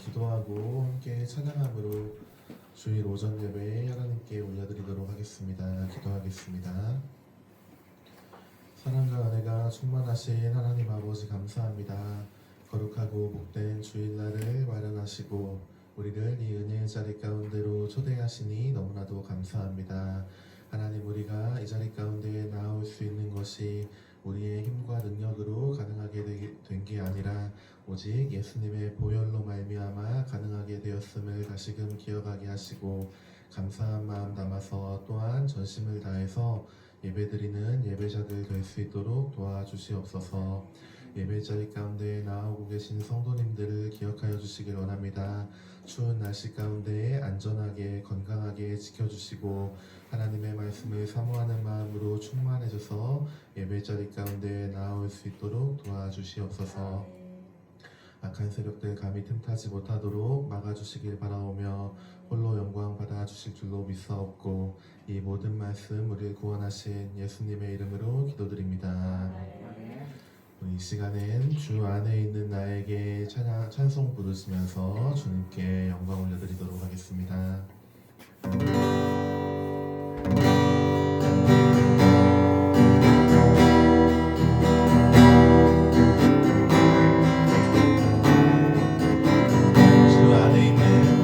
기도하고 함께 찬양함으로 주일 오전 예배 하나님께 올려드리도록 하겠습니다. 기도하겠습니다. 사랑과 은혜가 충만하신 하나님 아버지 감사합니다. 거룩하고 복된 주일날을 마련하시고 우리를 이 은혜의 자리 가운데로 초대하시니 너무나도 감사합니다. 하나님, 우리가 이 자리 가운데에 나올 수 있는 것이 우리의 힘과 능력으로 가능하게 된 게 아니라 오직 예수님의 보혈로 말미암아 가능하게 되었음을 다시금 기억하게 하시고 감사한 마음 담아서 또한 전심을 다해서 예배드리는 예배자들 될 수 있도록 도와주시옵소서. 예배자리 가운데 나오고 계신 성도님들을 기억하여 주시길 원합니다. 추운 날씨 가운데 안전하게 건강하게 지켜주시고 하나님의 말씀을 사모하는 마음으로 충만해져서 예배자리 가운데 나올 수 있도록 도와주시옵소서. 악한 세력들 감히 틈타지 못하도록 막아주시길 바라오며 홀로 영광 받아주실 줄로 믿사옵고 이 모든 말씀 우리를 구원하신 예수님의 이름으로 기도드립니다. 이 시간엔 주 안에 있는 나에게 찬송 부르시면서 주님께 영광 올려드리도록 하겠습니다. 진정함 있는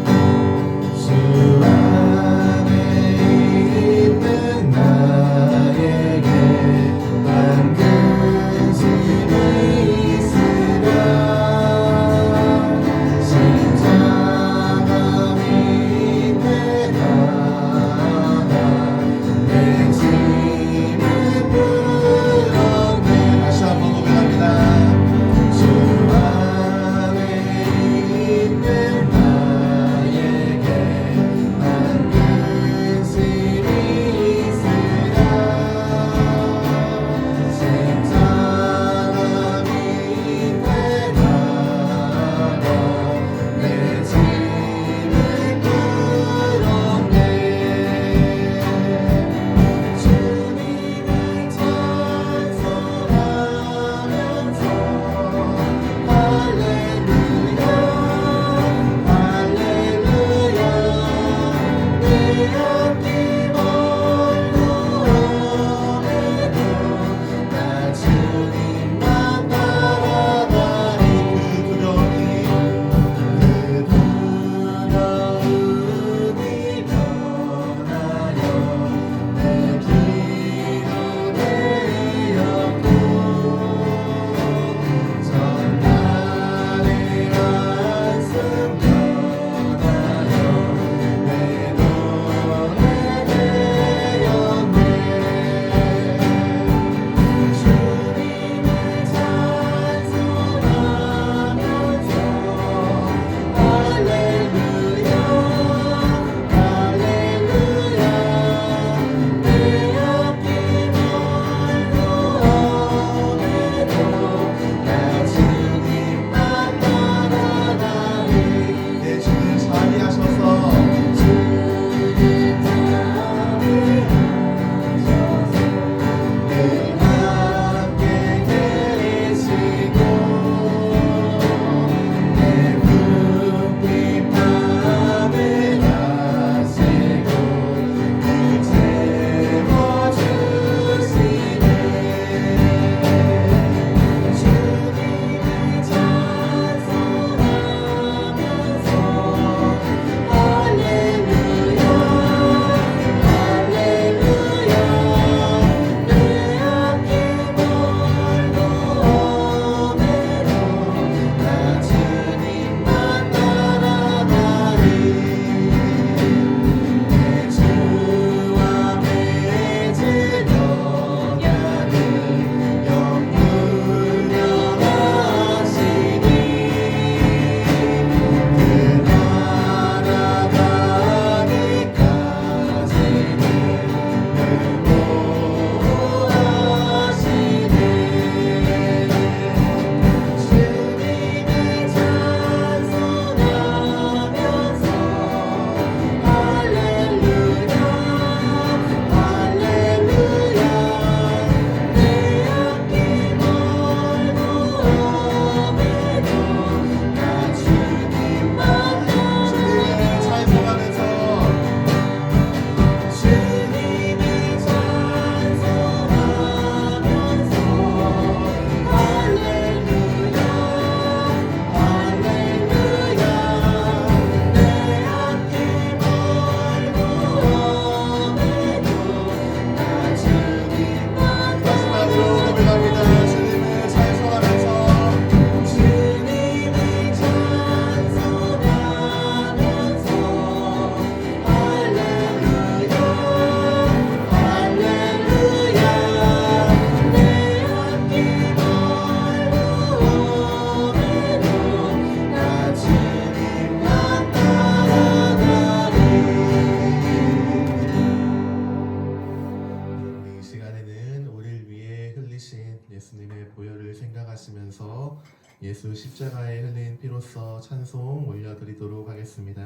예수 십자가에 흘린 피로써 찬송 올려드리도록 하겠습니다.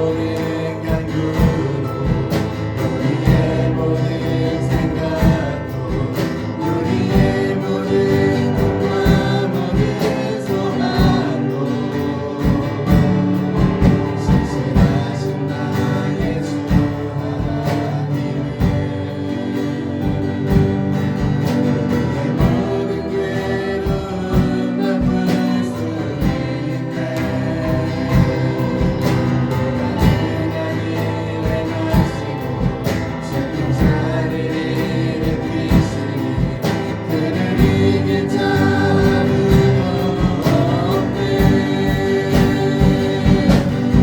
모든 간구로 우리의 모든 생각도 우리의 모든 꿈과 모든 소망도 신실하신 나의 주 하나님은 우리의 모든 괴로움 나쁠 수 있네. 가능한 일을 하시고 슬픈 자리를 일으키시니 그를 이길 자 아무도 없네.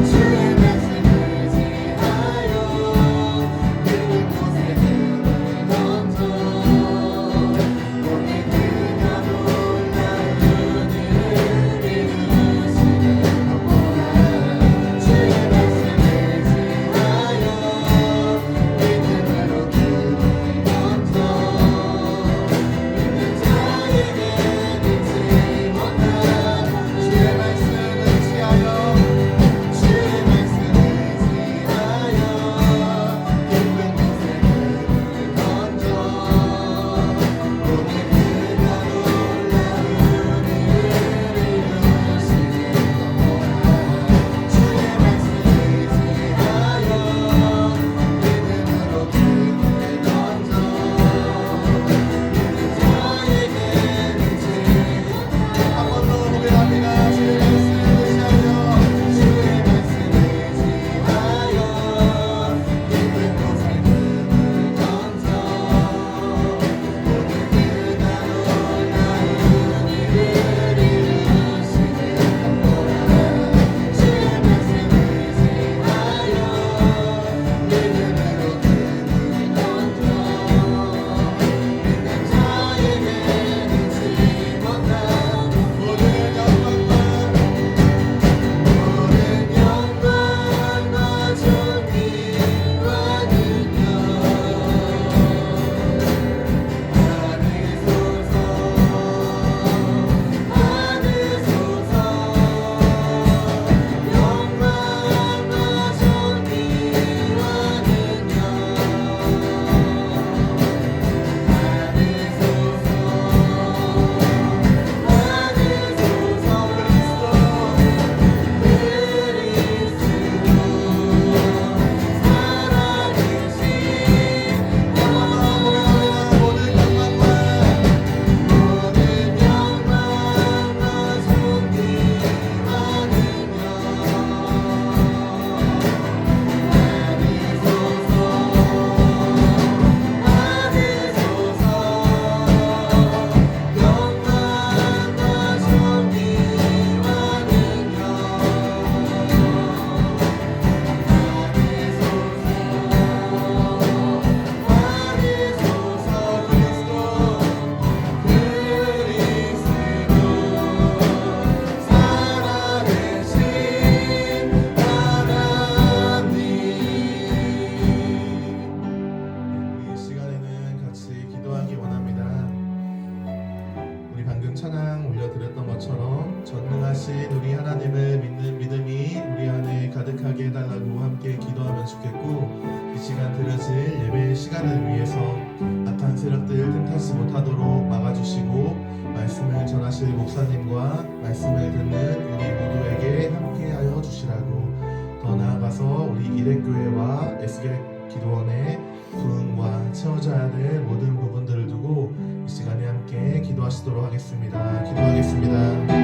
주의 말씀을 지하여 늙은 곳에 등을 던져 오늘 그가 놀라운 일을 이루시는 것보다 주의 말씀을 지하여 믿음으로 등을 던져 믿는 자에게 믿지 못한 주의 말씀을 지하여 주의 말씀을 지하여 깊은 곳에 등을 던져 오늘 그가 놀라운 일을 이루시는 것보다 주의 말씀을 지하여 믿음으로 등을 던져 믿는 자에게 믿지 한 번 더 고백합니다. 주의 말씀을 지하여 주의 말씀을 지하여 깊은 곳에 등을 던져 오늘 그가 놀라운 일을 이루시는 것보다 주의 말씀을 지하여 믿음으로 등을 던져 믿는 자에게 믿지 못한 모든 영광과 존귀와 능력 받으소서 영광과 존귀와 받으소서 이 시간에는 같이 기도하기 원합니다. 우리 방금 찬양 올려드렸던 것처럼 전능하신 우리 하나님을 믿는 믿음이 우리 안에 가득하게 해달라고 함께 기도하면 좋겠고, 이 시간 드려질 예배의 시간을 위해서 악한 세력들 틈타지 못하도록 막아주시고 말씀을 전하실 목사님과 말씀을 듣는 우리 모두에게 함께하여 주시라고, 더 나아가서 우리 이레교회와 에스겔 기도원의 부흥과 채워져야 될 모든 부분들을 두고 이 시간에 함께 기도하시도록 하겠습니다. 기도하겠습니다.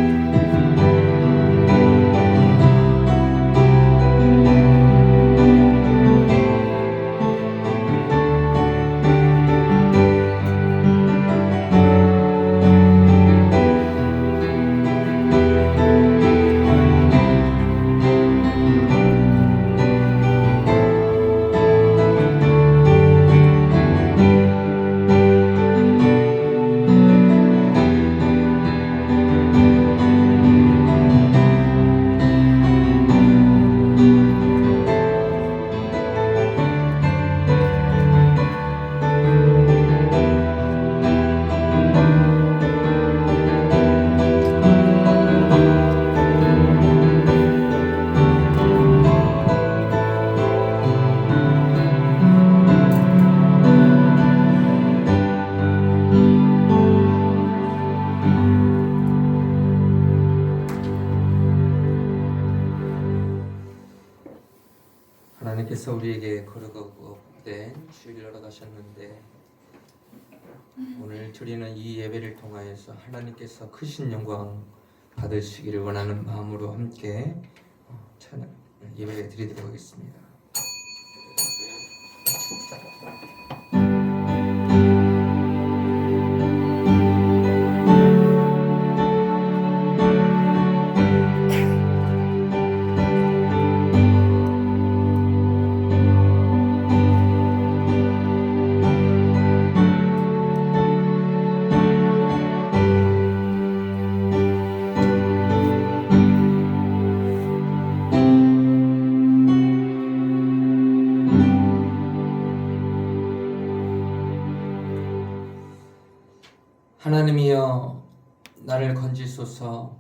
하나님께서 우리에게 거룩하고 복된 주일을 허락하셨는데 오늘 드리는 이 예배를 통하여서 하나님께서 크신 영광 받으시기를 원하는 마음으로 함께 찬양 예배 드리도록 하겠습니다. 하나님이여 나를 건지소서.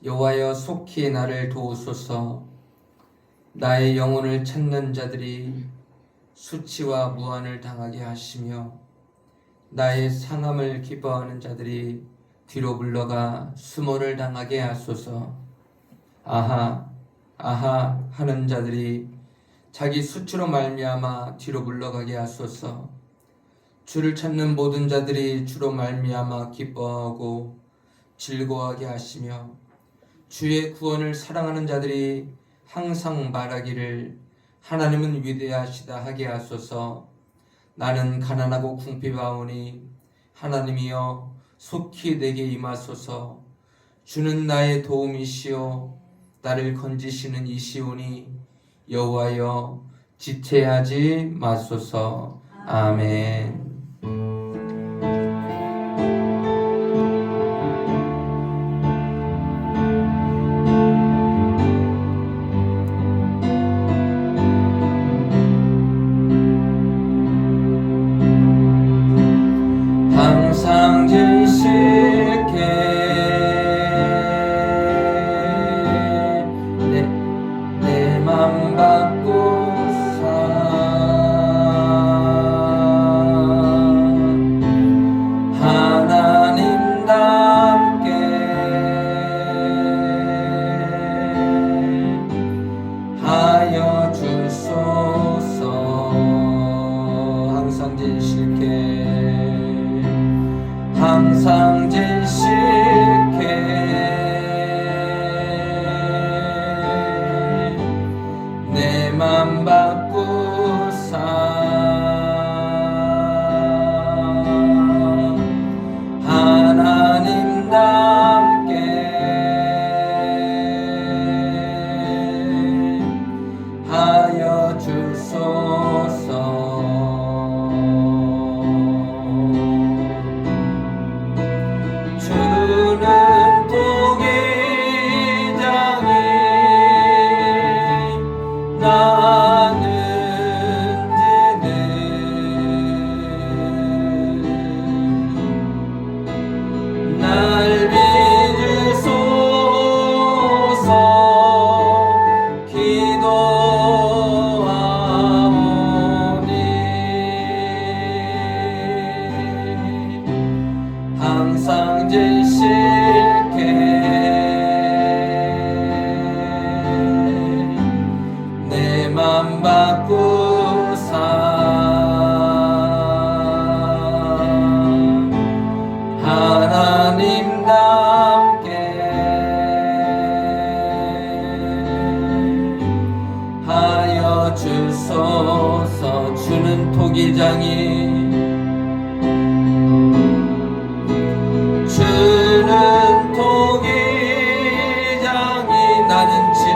여호와여 속히 나를 도우소서. 나의 영혼을 찾는 자들이 수치와 무한을 당하게 하시며 나의 상함을 기뻐하는 자들이 뒤로 물러가 수모를 당하게 하소서. 아하 아하 하는 자들이 자기 수치로 말미암아 뒤로 물러가게 하소서. 주를 찾는 모든 자들이 주로 말미암아 기뻐하고 즐거워하게 하시며 주의 구원을 사랑하는 자들이 항상 말하기를 하나님은 위대하시다 하게 하소서. 나는 가난하고 궁핍하오니 하나님이여 속히 내게 임하소서. 주는 나의 도움이시오 나를 건지시는 이시오니 여호와여 지체하지 마소서. 아멘. 항상 진실케 내 맘 바꾸사 하나님답게 하여 주소서. 항상 진실케 항상 진실케 내 맘 바꾸사 하나님답게 하여 주소서. 주는 도기장이 나는 지는 날 빚으소서. 기도하오니 항상 진실케 내 맘 바꾸사 하나님답게 하여 주소서. 주는 토기장이 주는 토기장이 나는 지능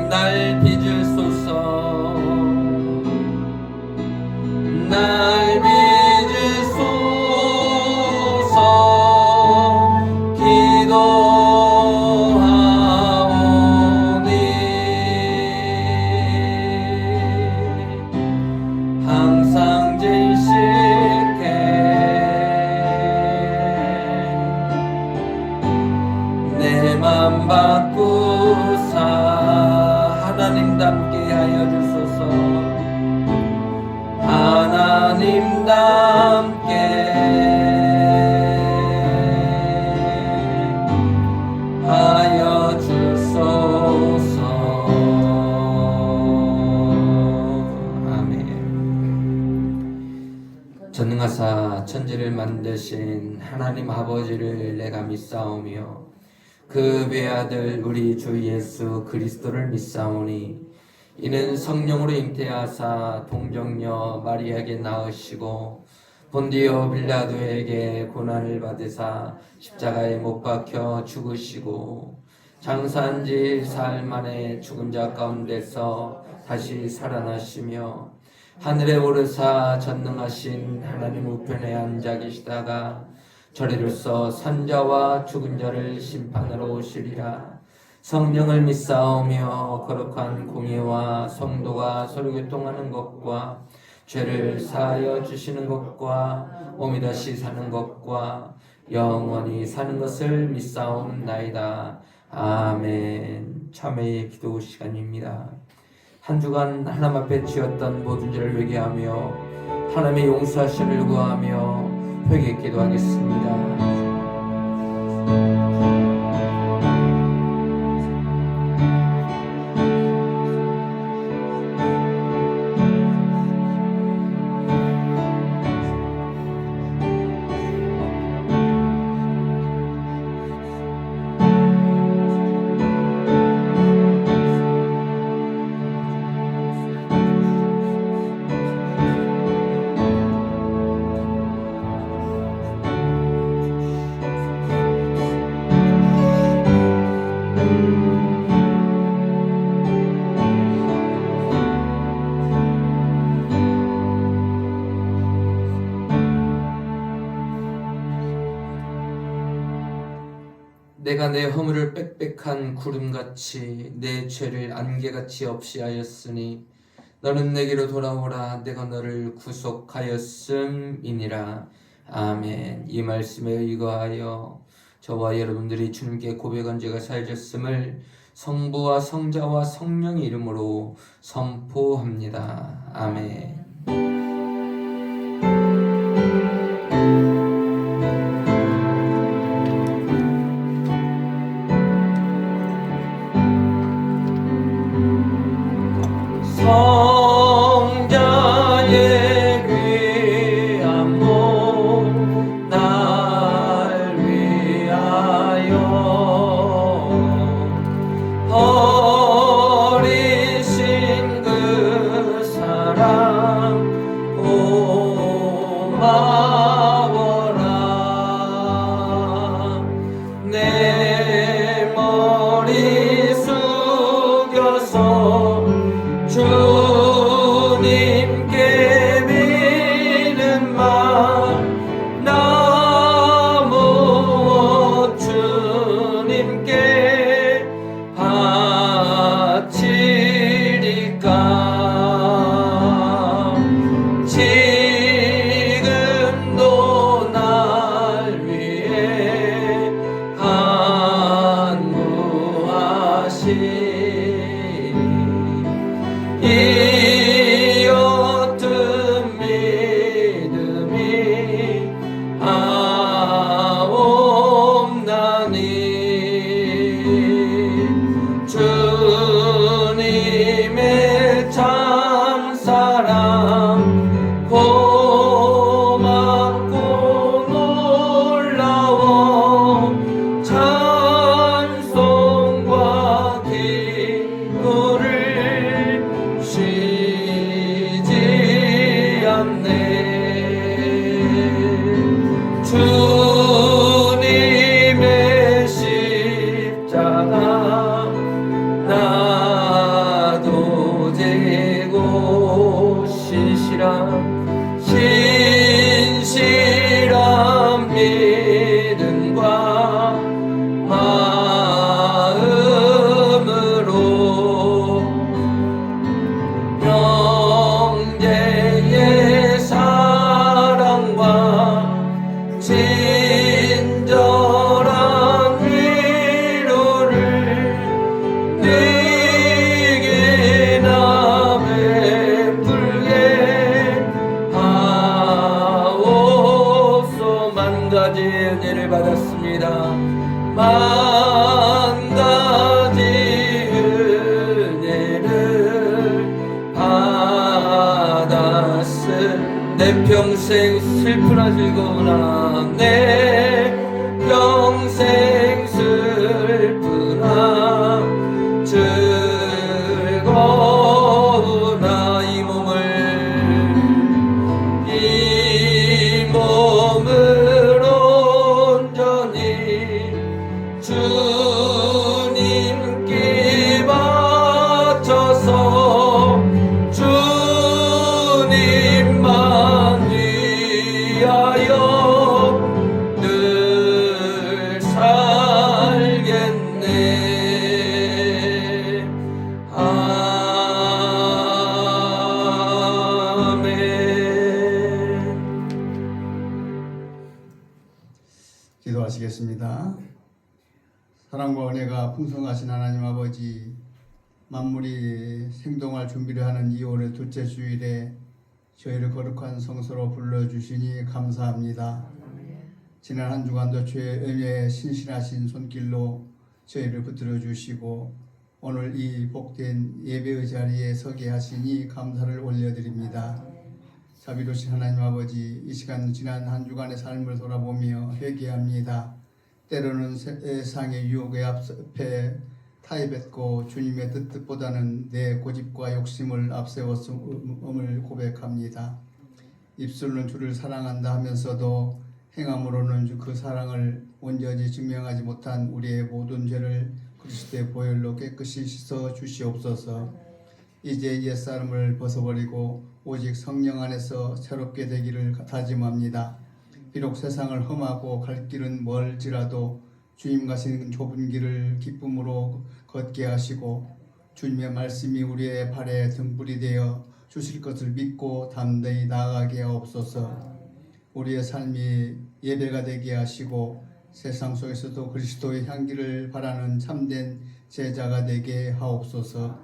날 빚으소서. 날 빚으소서. 기도하오니 항상 진실케 내 맘 바꾸사 하나님답게 하여 주소서. 하나님답게 하여 주소서. 아멘. 전능하사 천지를 만드신 하나님 아버지를 내가 믿사오며 그 외아들 우리 주 예수 그리스도를 믿사오니 이는 성령으로 잉태하사 동정녀 마리아에게 낳으시고 본디오 빌라도에게 고난을 받으사 십자가에 못 박혀 죽으시고 장사한 지 사흘 만에 죽은 자 가운데서 다시 살아나시며 하늘에 오르사 전능하신 하나님 우편에 앉아 계시다가 저리로서 산자와 죽은 자를 심판하러 오시리라. 성령을 믿사오며 거룩한 공의와 성도가 서로 교통하는 것과 죄를 사하여 주시는 것과 몸이 다시 사는 것과 영원히 사는 것을 믿사옵나이다. 아멘. 참회의 기도 시간입니다. 한 주간 하나님 앞에 지었던 모든 죄를 회개하며 하나님의 용서하심을 구하며 회개 기도하겠습니다. 내가 내 허물을 빽빽한 구름같이 내 죄를 안개같이 없이 하였으니 너는 내게로 돌아오라. 내가 너를 구속하였음이니라. 아멘. 이 말씀에 의거하여 저와 여러분들이 주님께 고백한 죄가 사해졌음을 성부와 성자와 성령의 이름으로 선포합니다. 아멘. 성자의 귀한 몸 날 위하여 버리신 그 사랑 평생 슬프나 즐거우나 내 평생 슬프나 즐거우나 이 몸을 온전히 주님께 바쳐서 주님만 위하여 늘 살겠네. 기도하시겠습니다. 사랑과 은혜가 풍성하신 하나님 아버지, 만물이 생동할 준비를 하는 2월의 둘째 주일에 저희를 거룩한 성소로 불러주시니 감사합니다. 지난 한 주간도 주의 은혜에 신실하신 손길로 저희를 붙들어 주시고 오늘 이 복된 예배의 자리에 서게 하시니 감사를 올려드립니다. 자비로우신 하나님 아버지, 이 시간 지난 한 주간의 삶을 돌아보며 회개합니다. 때로는 세상의 유혹에 앞에 타협했고 주님의 뜻보다는 내 고집과 욕심을 앞세웠음을 고백합니다. 입술로는 주를 사랑한다 하면서도 행함으로는 그 사랑을 온전히 증명하지 못한 우리의 모든 죄를 그리스도의 보혈로 깨끗이 씻어 주시옵소서. 이제 옛사람을 벗어버리고 오직 성령 안에서 새롭게 되기를 다짐합니다. 비록 세상을 험하고 갈 길은 멀지라도 주님 가시는 좁은 길을 기쁨으로 걷게 하시고 주님의 말씀이 우리의 발에 등불이 되어 주실 것을 믿고 담대히 나아가게 하옵소서. 우리의 삶이 예배가 되게 하시고 세상 속에서도 그리스도의 향기를 바라는 참된 제자가 되게 하옵소서.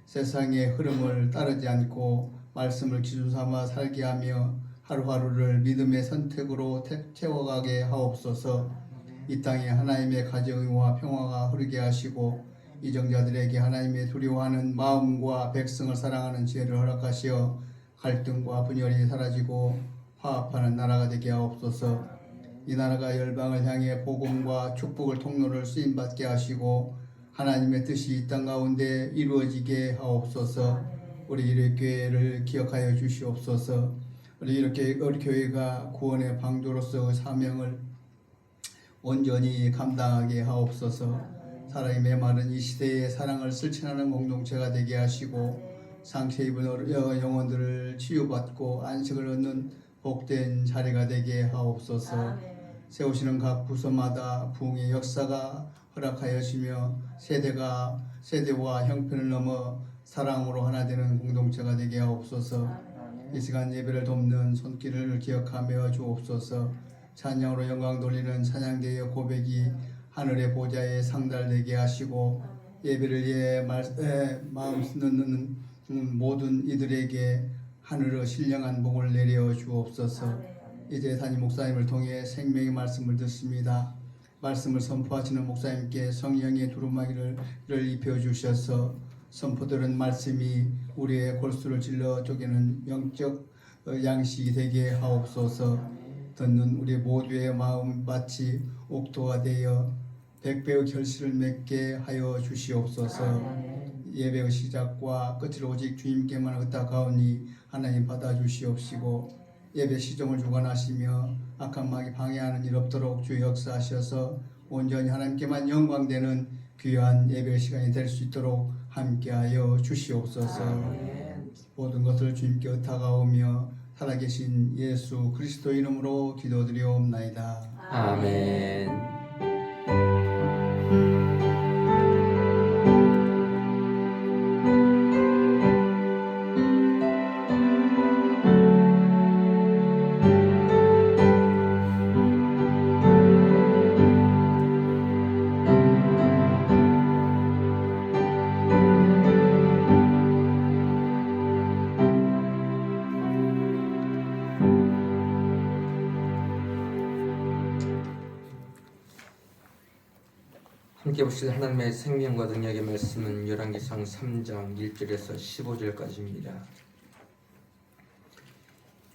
세상의 흐름을 따르지 않고 말씀을 기준 삼아 살게 하며 하루하루를 믿음의 선택으로 채워가게 하옵소서. 이 땅에 하나님의 가정의와 평화가 흐르게 하시고 이정자들에게 하나님의 두려워하는 마음과 백성을 사랑하는 지혜를 허락하시어 갈등과 분열이 사라지고 화합하는 나라가 되게 하옵소서. 이 나라가 열방을 향해 복음과 축복을 통로를 쓰임받게 하시고 하나님의 뜻이 이 땅 가운데 이루어지게 하옵소서. 우리 이렇게를 기억하여 주시옵소서. 우리 교회가 구원의 방도로서 사명을 온전히 감당하게 하옵소서. 사랑이 메마른 이 시대의 사랑을 실천하는 공동체가 되게 하시고 상처 입은 영혼들을 치유받고 안식을 얻는 복된 자리가 되게 하옵소서. 세우시는 각 부서마다 부흥의 역사가 허락하여 주시며 세대와 형편을 넘어 사랑으로 하나 되는 공동체가 되게 하옵소서. 이 시간 예배를 돕는 손길을 기억하며 주옵소서. 찬양으로 영광 돌리는 찬양대의 고백이 하늘의 보좌에 상달되게 하시고 예배를 위해 마음 넣는 모든 이들에게 하늘의 신령한 복을 내려 주옵소서. 이제 담임 목사님을 통해 생명의 말씀을 듣습니다. 말씀을 선포하시는 목사님께 성령의 두루마기를 입혀 주셔서 선포들은 말씀이 우리의 골수를 찔러 쪼개는 영적 양식이 되게 하옵소서. 듣는 우리 모두의 마음 마치 옥토가 되어 백배의 결실을 맺게 하여 주시옵소서. 예배의 시작과 끝을 오직 주님께만 의탁하오니 하나님 받아주시옵시고 예배 시종을 주관하시며 악한 마귀 방해하는 일 없도록 주 역사하셔서 온전히 하나님께만 영광되는 귀한 예배 시간이 될 수 있도록 함께하여 주시옵소서. 모든 것을 주님께 의탁하오며 살아계신 예수 그리스도 이름으로 기도드리옵나이다. 아멘. 함께 봅시다. 하나님의 생명과 능력의 말씀은 열왕기상 3장 1절에서 15절까지입니다.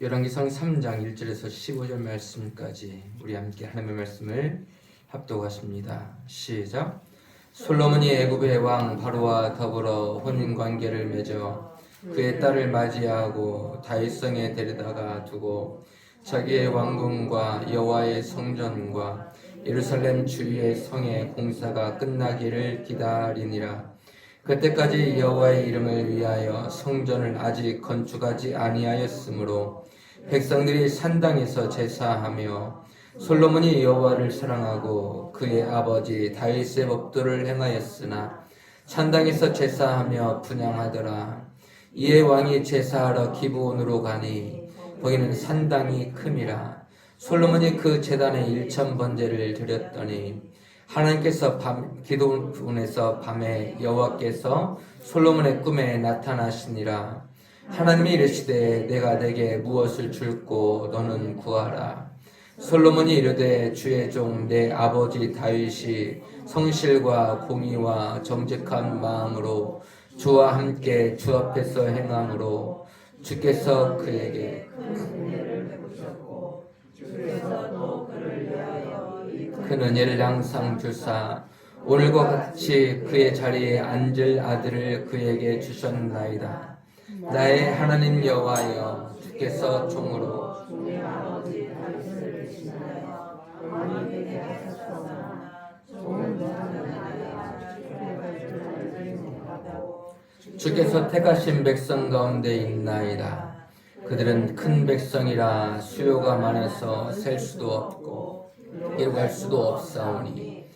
열왕기상 3장 1절에서 15절 말씀까지 우리 함께 하나님의 말씀을 합독하십니다. 시작. 솔로몬이 애굽의 왕 바로와 더불어 혼인 관계를 맺어 그의 딸을 맞이하고 다윗성에 데려다가 두고 자기의 왕궁과 여호와의 성전과 예루살렘 주위의 성의 공사가 끝나기를 기다리니라. 그때까지 여호와의 이름을 위하여 성전을 아직 건축하지 아니하였으므로 백성들이 산당에서 제사하며 솔로몬이 여호와를 사랑하고 그의 아버지 다윗의 법도를 행하였으나 산당에서 제사하며 분향하더라. 이에 왕이 제사하러 기브온으로 가니 거기는 산당이 큼이라. 솔로몬이 그 제단에 1000번제를 드렸더니 하나님께서 기드온에서 밤에 여호와께서 솔로몬의 꿈에 나타나시니라. 하나님이 이르시되 내가 내게 무엇을 줄꼬 너는 구하라. 솔로몬이 이르되 주의 종 내 아버지 다윗이 성실과 공의와 정직한 마음으로 주와 함께 주 앞에서 행함으로 주께서 그에게 큰 은혜를 항상 주사 오늘과 같이 그의 자리에 앉을 아들을 그에게 주셨나이다. 나의 하나님 여호와여 주께서 종으로 주께서 택하신 백성 가운데 있나이다. 그들은 큰 백성이라 수요가 많아서 셀 수도 없고 기록할 수도 없사오니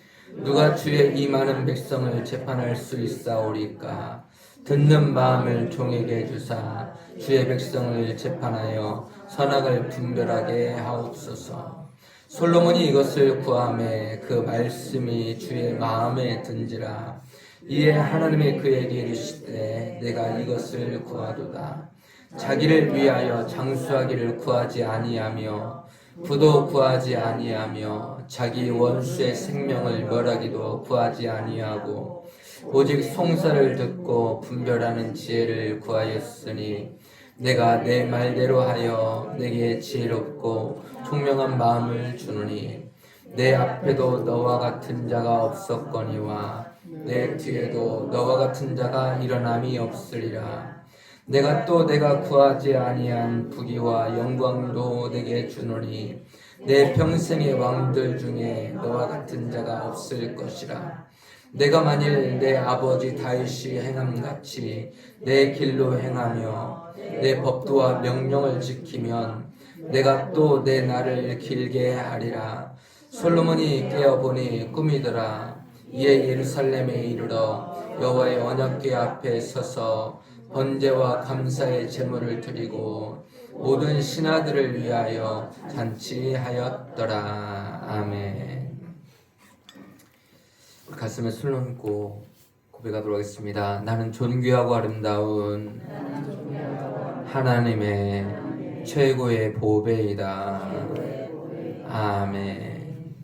누가 주의 이 많은 백성을 재판할 수 있사오리까. 듣는 마음을 종에게 주사 주의 백성을 재판하여 선악을 분별하게 하옵소서. 솔로몬이 이것을 구하매 그 말씀이 주의 마음에 든지라. 이에 하나님이 그에게 이르시되 내가 이것을 구하도다. 자기를 위하여 장수하기를 구하지 아니하며 부도 구하지 아니하며 자기 원수의 생명을 멸하기도 구하지 아니하고 오직 송사를 듣고 분별하는 지혜를 구하였으니 내가 내 말대로 하여 내게 지혜롭고 총명한 마음을 주노니 내 앞에도 너와 같은 자가 없었거니와 내 뒤에도 너와 같은 자가 일어남이 없으리라. 내가 구하지 아니한 부귀와 영광도 내게 주노니 내 평생의 왕들 중에 너와 같은 자가 없을 것이라. 내가 만일 내 아버지 다윗이 행함같이 내 길로 행하며 내 법도와 명령을 지키면 내가 또 내 날을 길게 하리라. 솔로몬이 깨어보니 꿈이더라. 이에 예루살렘에 이르러 여호와의 언약궤 앞에 서서 번제와 감사의 제물을 드리고 모든 신하들을 위하여 잔치하였더라. 아멘. 가슴에 손 얹고 고백하도록 하겠습니다. 나는 존귀하고 아름다운 하나님의 최고의 보배이다. 아멘.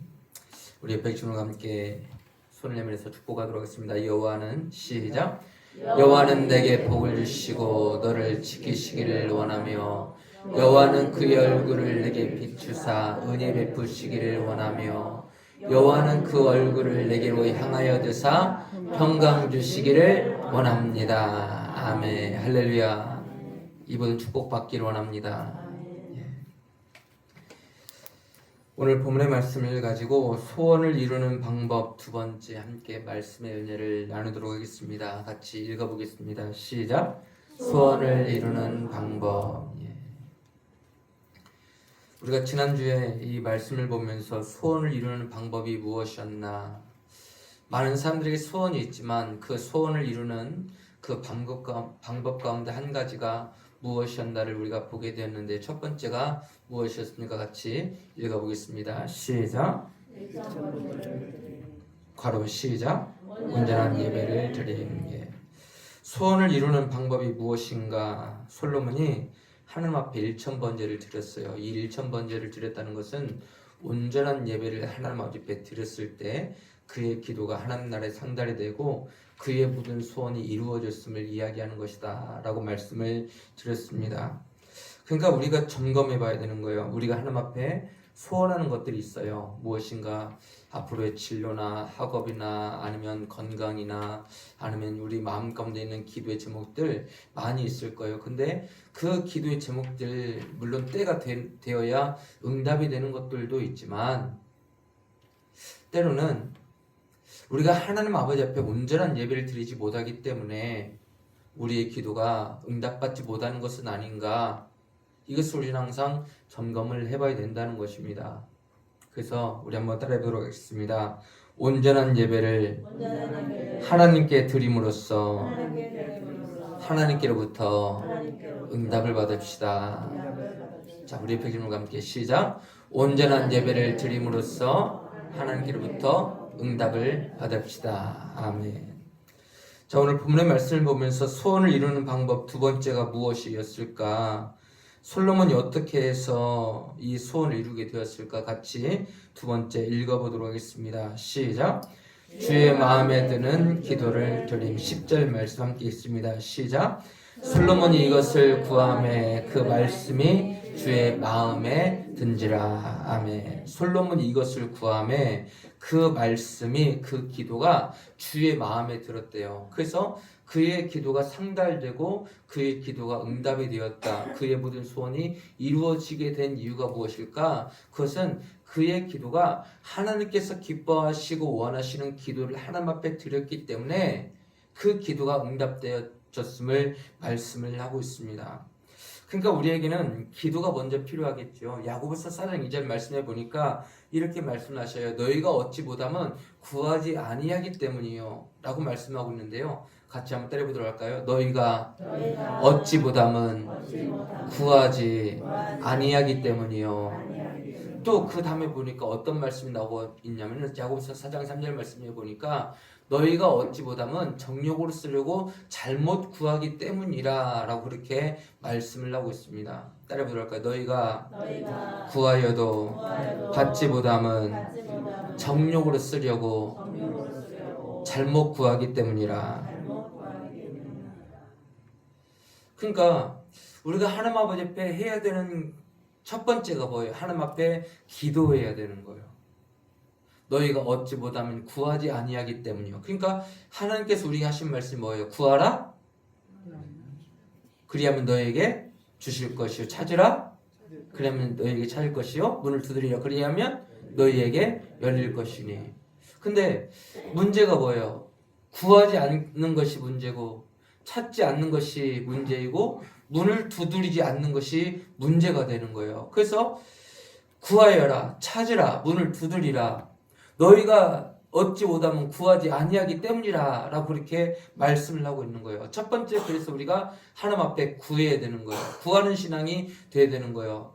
우리 옆에 주님과 함께 손을 내밀어서 축복하도록 하겠습니다. 여호와는 시작. 여호와는 내게 복을 주시고 너를 지키시기를 원하며 여호와는 그의 얼굴을 내게 비추사 은혜 베푸시기를 원하며 여호와는 그 얼굴을 내게로 향하여 드사 평강 주시기를 원합니다. 아멘. 할렐루야. 이분 축복받기를 원합니다. 오늘 본문의 말씀을 가지고 소원을 이루는 방법 두 번째 함께 말씀의 은혜를 나누도록 하겠습니다. 같이 읽어보겠습니다. 시작. 소원을 이루는 방법. 우리가 지난주에 이 말씀을 보면서 소원을 이루는 방법이 무엇이었나, 많은 사람들에게 소원이 있지만 그 소원을 이루는 그 방법 가운데 한 가지가 무엇이었나를 우리가 보게 되었는데, 첫 번째가 무엇이었습니까? 같이 읽어보겠습니다. 시작. 괄호 시작. 온전한 예배를 드림. 소원을 이루는 방법이 무엇인가? 솔로몬이 하나님 앞에 1000번제를 드렸어요. 이 1000번제를 드렸다는 것은 온전한 예배를 하나님 앞에 드렸을 때 그의 기도가 하나님 나라에 상달이 되고 그의 모든 소원이 이루어졌음을 이야기하는 것이다 라고 말씀을 드렸습니다. 그러니까 우리가 점검해 봐야 되는 거예요. 우리가 하나님 앞에 소원하는 것들이 있어요. 무엇인가 앞으로의 진로나 학업이나 아니면 건강이나 아니면 우리 마음 가운데 있는 기도의 제목들 많이 있을 거예요. 근데 그 기도의 제목들 물론 때가 되어야 응답이 되는 것들도 있지만 때로는 우리가 하나님 아버지 앞에 온전한 예배를 드리지 못하기 때문에 우리의 기도가 응답받지 못하는 것은 아닌가, 이것을 우리는 항상 점검을 해봐야 된다는 것입니다. 그래서 우리 한번 따라해 보도록 하겠습니다. 온전한 예배를 하나님께 드림으로써 하나님께로부터 응답을 받읍시다. 자, 우리 백성과 함께 시작. 온전한 예배를 드림으로써 하나님께로부터 응답을 받읍시다. 아멘. 자, 오늘 본문의 말씀을 보면서 소원을 이루는 방법 두 번째가 무엇이었을까? 솔로몬이 어떻게 해서 이 소원을 이루게 되었을까? 같이 두 번째 읽어보도록 하겠습니다. 시작. 주의 마음에 드는 기도를 드림. 10절 말씀 함께 있습니다. 시작. 솔로몬이 이것을 구하매 그 말씀이 주의 마음에 든지라. 아멘. 솔로몬이 이것을 구하매 그 말씀이, 그 기도가 주의 마음에 들었대요. 그래서 그의 기도가 상달되고 그의 기도가 응답이 되었다. 그의 모든 소원이 이루어지게 된 이유가 무엇일까? 그것은 그의 기도가 하나님께서 기뻐하시고 원하시는 기도를 하나님 앞에 드렸기 때문에 그 기도가 응답되었음을 말씀을 하고 있습니다. 그러니까 우리에게는 기도가 먼저 필요하겠죠. 야고보서 4장 2절 말씀해 보니까 이렇게 말씀하셔요. 너희가 어찌 못하면 구하지 아니하기 때문이요 라고 말씀하고 있는데요. 같이 한번 따라해보도록 할까요? 너희가 어찌 못하면 구하지 아니하기 때문이요. 또 그 다음에 보니까 어떤 말씀이 나오고 있냐면 야고보서 4장 3절 말씀해 보니까 너희가 어찌 못하면 정욕으로 쓰려고 잘못 구하기 때문이라 라고 그렇게 말씀을 하고 있습니다. 따라해보도록 할까요? 너희가 구하여도 받지 못하면 정욕으로 쓰려고 잘못 구하기 때문이라. 그러니까 우리가 하나님 아버지 앞에 해야 되는 첫 번째가 뭐예요? 하나님 앞에 기도해야 되는 거예요. 너희가 얻지 못하면 구하지 아니하기 때문이요. 그러니까 하나님께서 우리에게 하신 말씀이 뭐예요? 구하라? 그리하면 너에게 주실 것이요. 찾으라? 그러면 너에게 찾을 것이요. 문을 두드리라. 그리하면 너희에게 열릴 것이니. 근데 문제가 뭐예요? 구하지 않는 것이 문제고 찾지 않는 것이 문제이고 문을 두드리지 않는 것이 문제가 되는 거예요. 그래서 구하여라, 찾으라, 문을 두드리라. 너희가 얻지 못하면 구하지 아니하기 때문이라 라고 그렇게 말씀을 하고 있는 거예요. 첫 번째, 그래서 우리가 하나님 앞에 구해야 되는 거예요. 구하는 신앙이 돼야 되는 거예요.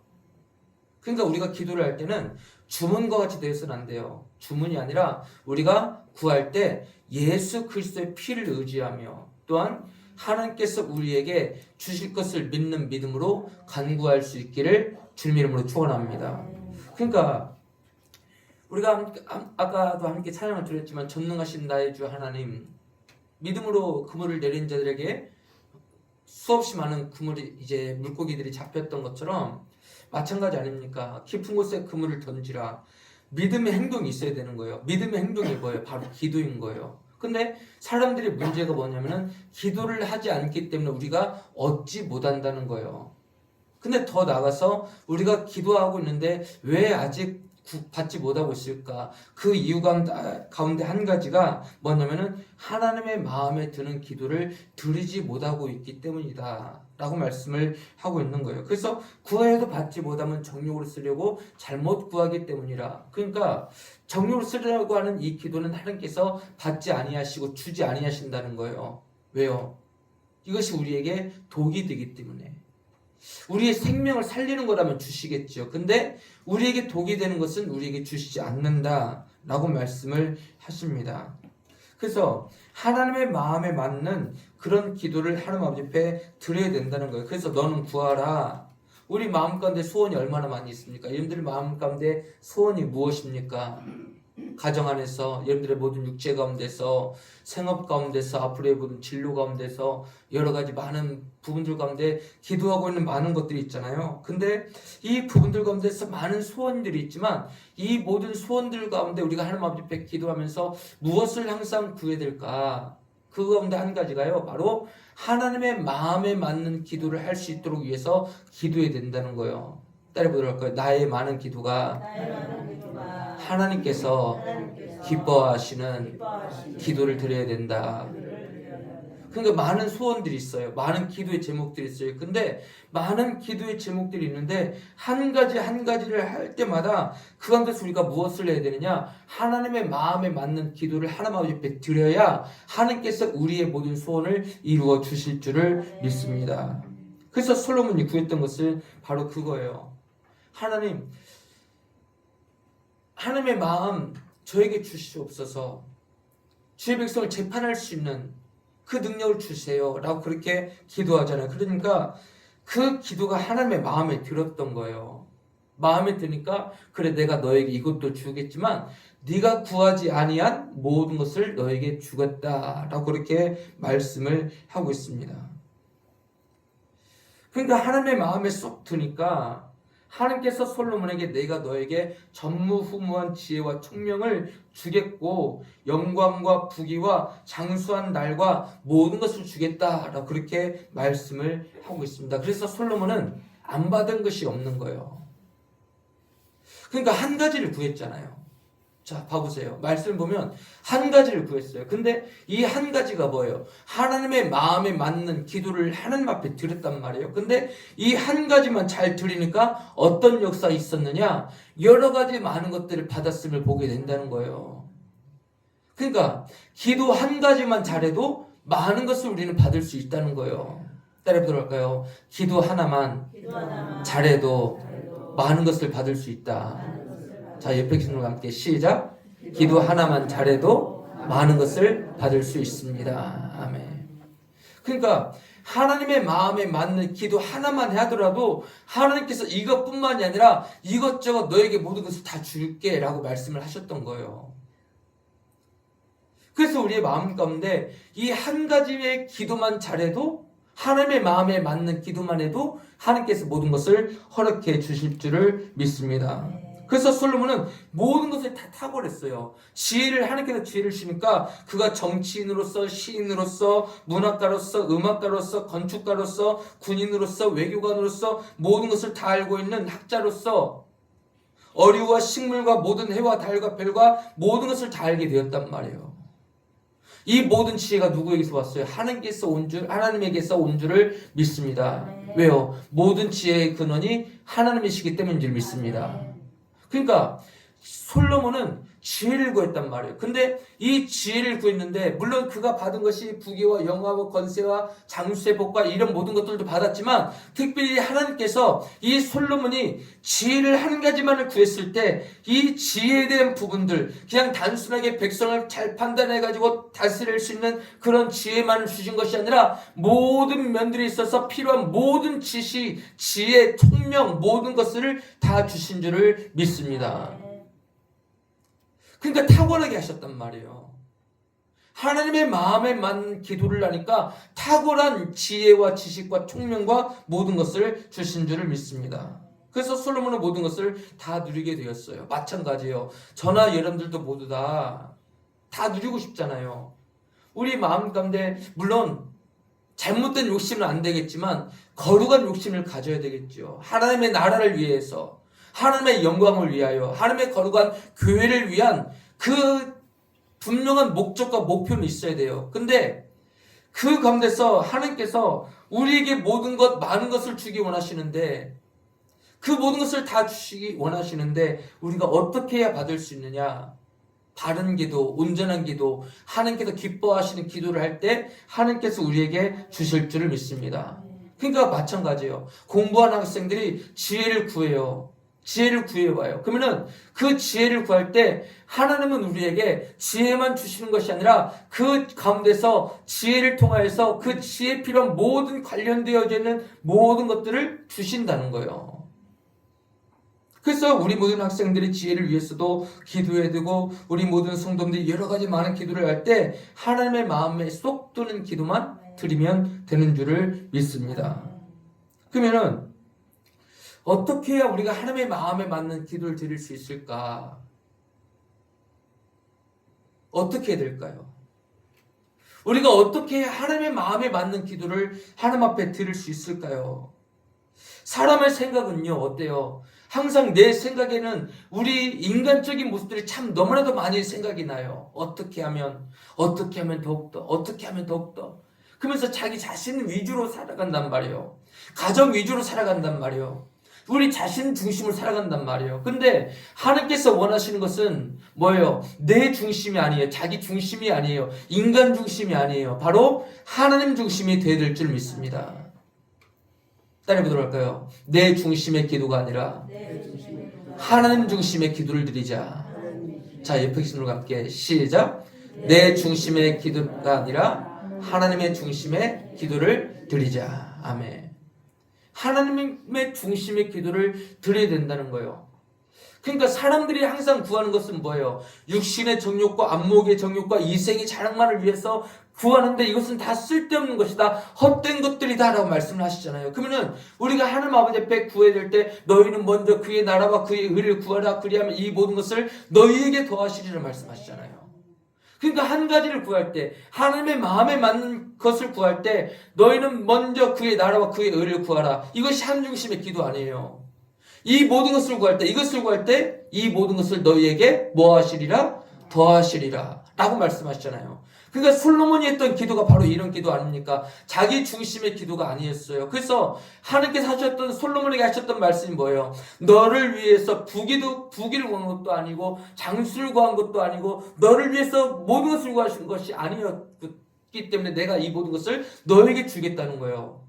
그러니까 우리가 기도를 할 때는 주문과 같이 되어서는 안 돼요. 주문이 아니라 우리가 구할 때 예수 그리스도의 피를 의지하며 또한 하나님께서 우리에게 주실 것을 믿는 믿음으로 간구할 수 있기를 주님 이름으로 축원합니다. 그러니까 우리가 아까도 함께 찬양을 드렸지만 전능하신 나의 주 하나님, 믿음으로 그물을 내린 자들에게 수없이 많은 그물이 이제 물고기들이 잡혔던 것처럼 마찬가지 아닙니까? 깊은 곳에 그물을 던지라. 믿음의 행동이 있어야 되는 거예요. 믿음의 행동이 뭐예요? 바로 기도인 거예요. 근데 사람들의 문제가 뭐냐면은 기도를 하지 않기 때문에 우리가 얻지 못한다는 거예요. 근데 더 나아가서 우리가 기도하고 있는데 왜 아직 받지 못하고 있을까? 그 이유 가운데 한 가지가 뭐냐면은 하나님의 마음에 드는 기도를 드리지 못하고 있기 때문이다 라고 말씀을 하고 있는 거예요. 그래서 구하여도 받지 못하면 정욕으로 쓰려고 잘못 구하기 때문이라. 그러니까 정욕으로 쓰려고 하는 이 기도는 하나님께서 받지 아니하시고 주지 아니하신다는 거예요. 왜요? 이것이 우리에게 독이 되기 때문에. 우리의 생명을 살리는 거라면 주시겠죠. 근데 우리에게 독이 되는 것은 우리에게 주시지 않는다 라고 말씀을 하십니다. 그래서 하나님의 마음에 맞는 그런 기도를 하나님 아버지 앞에 드려야 된다는 거예요. 그래서 너는 구하라. 우리 마음 가운데 소원이 얼마나 많이 있습니까? 여러분들 마음 가운데 소원이 무엇입니까? 가정 안에서, 여러분들의 모든 육체 가운데서, 생업 가운데서, 앞으로의 모든 진로 가운데서, 여러 가지 많은 부분들 가운데 기도하고 있는 많은 것들이 있잖아요. 근데 이 부분들 가운데서 많은 소원들이 있지만, 이 모든 소원들 가운데 우리가 하나님 아버지 앞에 기도하면서 무엇을 항상 구해야 될까? 그 가운데 한 가지가요, 바로 하나님의 마음에 맞는 기도를 할 수 있도록 위해서 기도해야 된다는 거예요. 따라해보도록 할까요? 나의 많은 기도가 하나님께서 기뻐하시는 기도를 드려야 된다. 그러니까 많은 소원들이 있어요. 많은 기도의 제목들이 있어요. 근데 많은 기도의 제목들이 있는데 한 가지 한 가지를 할 때마다 그 가운데서 우리가 무엇을 해야 되느냐? 하나님의 마음에 맞는 기도를 하나님 아버지 앞에 드려야 하나님께서 우리의 모든 소원을 이루어 주실 줄을 믿습니다. 그래서 솔로몬이 구했던 것은 바로 그거예요. 하나님의 마음 저에게 주시옵소서. 주의 백성을 재판할 수 있는 그 능력을 주세요 라고 그렇게 기도하잖아요. 그러니까 그 기도가 하나님의 마음에 들었던 거예요. 마음에 드니까 그래 내가 너에게 이것도 주겠지만 네가 구하지 아니한 모든 것을 너에게 주겠다 라고 그렇게 말씀을 하고 있습니다. 그러니까 하나님의 마음에 쏙 드니까 하나님께서 솔로몬에게 내가 너에게 전무후무한 지혜와 총명을 주겠고 영광과 부귀와 장수한 날과 모든 것을 주겠다라고 그렇게 말씀을 하고 있습니다. 그래서 솔로몬은 안 받은 것이 없는 거예요. 그러니까 한 가지를 구했잖아요. 자, 봐보세요. 말씀 보면 한 가지를 구했어요. 근데 이 한 가지가 뭐예요? 하나님의 마음에 맞는 기도를 하나님 앞에 드렸단 말이에요. 근데 이 한 가지만 잘 드리니까 어떤 역사가 있었느냐? 여러 가지 많은 것들을 받았음을 보게 된다는 거예요. 그러니까 기도 한 가지만 잘해도 많은 것을 우리는 받을 수 있다는 거예요. 따라해보도록 할까요? 기도 하나만 잘해도 많은 것을 받을 수 있다. 자, 옆에 친구와 함께 시작. 기도 하나만 잘해도 많은 것을 받을 수 있습니다. 아멘. 그러니까 하나님의 마음에 맞는 기도 하나만 하더라도 하나님께서 이것뿐만이 아니라 이것저것 너에게 모든 것을 다 줄게 라고 말씀을 하셨던 거예요. 그래서 우리의 마음 가운데 이 한 가지의 기도만 잘해도 하나님의 마음에 맞는 기도만 해도 하나님께서 모든 것을 허락해 주실 줄을 믿습니다. 그래서 솔로몬은 모든 것을 다 탁월했어요. 하나님께서 지혜를 주니까 그가 정치인으로서, 시인으로서, 문학가로서, 음악가로서, 건축가로서, 군인으로서, 외교관으로서 모든 것을 다 알고 있는 학자로서 어류와 식물과 모든 해와 달과 별과 모든 것을 다 알게 되었단 말이에요. 이 모든 지혜가 누구에게서 왔어요? 하나님에게서 온 줄을 믿습니다. 왜요? 모든 지혜의 근원이 하나님이시기 때문인 줄 믿습니다. 그러니까 솔로몬은 지혜를 구했단 말이에요. 근데 이 지혜를 구했는데 물론 그가 받은 것이 부귀와 영화와 권세와 장수의 복과 이런 모든 것들도 받았지만 특별히 하나님께서 이 솔로몬이 지혜를 한 가지만을 구했을 때 이 지혜에 대한 부분들 그냥 단순하게 백성을 잘 판단해가지고 다스릴 수 있는 그런 지혜만을 주신 것이 아니라 모든 면들이 있어서 필요한 모든 지식, 지혜, 총명 모든 것을 다 주신 줄을 믿습니다. 그러니까 탁월하게 하셨단 말이에요. 하나님의 마음에 맞는 기도를 하니까 탁월한 지혜와 지식과 총명과 모든 것을 주신 줄을 믿습니다. 그래서 솔로몬은 모든 것을 다 누리게 되었어요. 마찬가지예요. 저나 여러분들도 모두 다 누리고 싶잖아요. 우리 마음 가운데 물론 잘못된 욕심은 안 되겠지만 거룩한 욕심을 가져야 되겠죠. 하나님의 나라를 위해서 하나님의 영광을 위하여 하나님의 거룩한 교회를 위한 그 분명한 목적과 목표는 있어야 돼요. 근데 그 가운데서 하나님께서 우리에게 모든 것 많은 것을 주기 원하시는데 그 모든 것을 다 주시기 원하시는데 우리가 어떻게 해야 받을 수 있느냐? 바른 기도, 온전한 기도, 하나님께서 기뻐하시는 기도를 할 때 하나님께서 우리에게 주실 줄을 믿습니다. 그러니까 마찬가지예요. 공부하는 학생들이 지혜를 구해요. 지혜를 구해봐요. 그러면은 그 지혜를 구할 때 하나님은 우리에게 지혜만 주시는 것이 아니라 그 가운데서 지혜를 통하여서 그 지혜에 필요한 모든 관련되어져 있는 모든 것들을 주신다는 거예요. 그래서 우리 모든 학생들의 지혜를 위해서도 기도해야 되고 우리 모든 성도들이 여러 가지 많은 기도를 할 때 하나님의 마음에 쏙 드는 기도만 드리면 되는 줄을 믿습니다. 그러면은 어떻게 해야 우리가 하나님의 마음에 맞는 기도를 드릴 수 있을까? 어떻게 해야 될까요? 우리가 어떻게 해야 하나님의 마음에 맞는 기도를 하나님 앞에 드릴 수 있을까요? 사람의 생각은요, 어때요? 항상 내 생각에는 우리 인간적인 모습들이 참 너무나도 많이 생각이 나요. 어떻게 하면 더욱더. 그러면서 자기 자신 위주로 살아간단 말이에요. 가정 위주로 살아간단 말이에요. 우리 자신 중심으로 살아간단 말이에요. 근데 하나님께서 원하시는 것은 뭐예요? 내 중심이 아니에요. 자기 중심이 아니에요. 인간 중심이 아니에요. 바로 하나님 중심이 되어야 될 줄 믿습니다. 따라해보도록 할까요? 내 중심의 기도가 아니라 하나님 중심의 기도를 드리자. 자, 옆에 계신 분과 함께 시작. 내 중심의 기도가 아니라 하나님의 중심의 기도를 드리자. 아멘. 하나님의 중심의 기도를 드려야 된다는 거예요. 그러니까 사람들이 항상 구하는 것은 뭐예요? 육신의 정욕과 안목의 정욕과 이생의 자랑만을 위해서 구하는데 이것은 다 쓸데없는 것이다. 헛된 것들이다 라고 말씀을 하시잖아요. 그러면은 우리가 하나님 아버지 앞에 구해야 될 때 너희는 먼저 그의 나라와 그의 의를 구하라. 그리하면 이 모든 것을 너희에게 더하시리라 말씀하시잖아요. 그러니까 한 가지를 구할 때 하나님의 마음에 맞는 것을 구할 때 너희는 먼저 그의 나라와 그의 의를 구하라. 이것이 한 중심의 기도 아니에요. 이 모든 것을 구할 때 이것을 구할 때 이 모든 것을 너희에게 뭐 하시리라? 더하시리라 라고 말씀하시잖아요. 그러니까 솔로몬이 했던 기도가 바로 이런 기도 아닙니까? 자기 중심의 기도가 아니었어요. 그래서 하나님께서 하셨던 솔로몬에게 하셨던 말씀이 뭐예요? 너를 위해서 부귀를 구한 것도 아니고 장수를 구한 것도 아니고 너를 위해서 모든 것을 구하신 것이 아니었기 때문에 내가 이 모든 것을 너에게 주겠다는 거예요.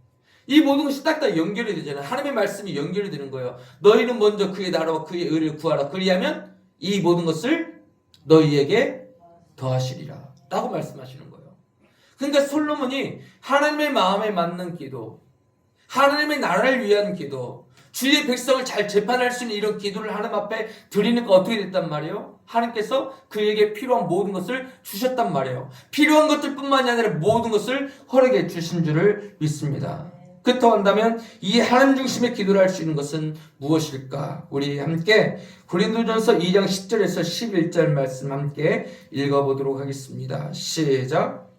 이 모든 것이 딱딱 연결이 되잖아요. 하나님의 말씀이 연결이 되는 거예요. 너희는 먼저 그의 나라와 그의 의를 구하라. 그리하면 이 모든 것을 너희에게 더하시리라 라고 말씀하시는 거예요. 그러니까 솔로몬이 하나님의 마음에 맞는 기도, 하나님의 나라를 위한 기도, 주의 백성을 잘 재판할 수 있는 이런 기도를 하나님 앞에 드리니까 어떻게 됐단 말이에요? 하나님께서 그에게 필요한 모든 것을 주셨단 말이에요. 필요한 것들뿐만이 아니라 모든 것을 허락해 주신 줄을 믿습니다. 그렇다고 한다면 이 하나님 중심의 기도를 할 수 있는 것은 무엇일까? 우리 함께 고린도전서 2장 10절에서 11절 말씀 함께 읽어보도록 하겠습니다. 시작.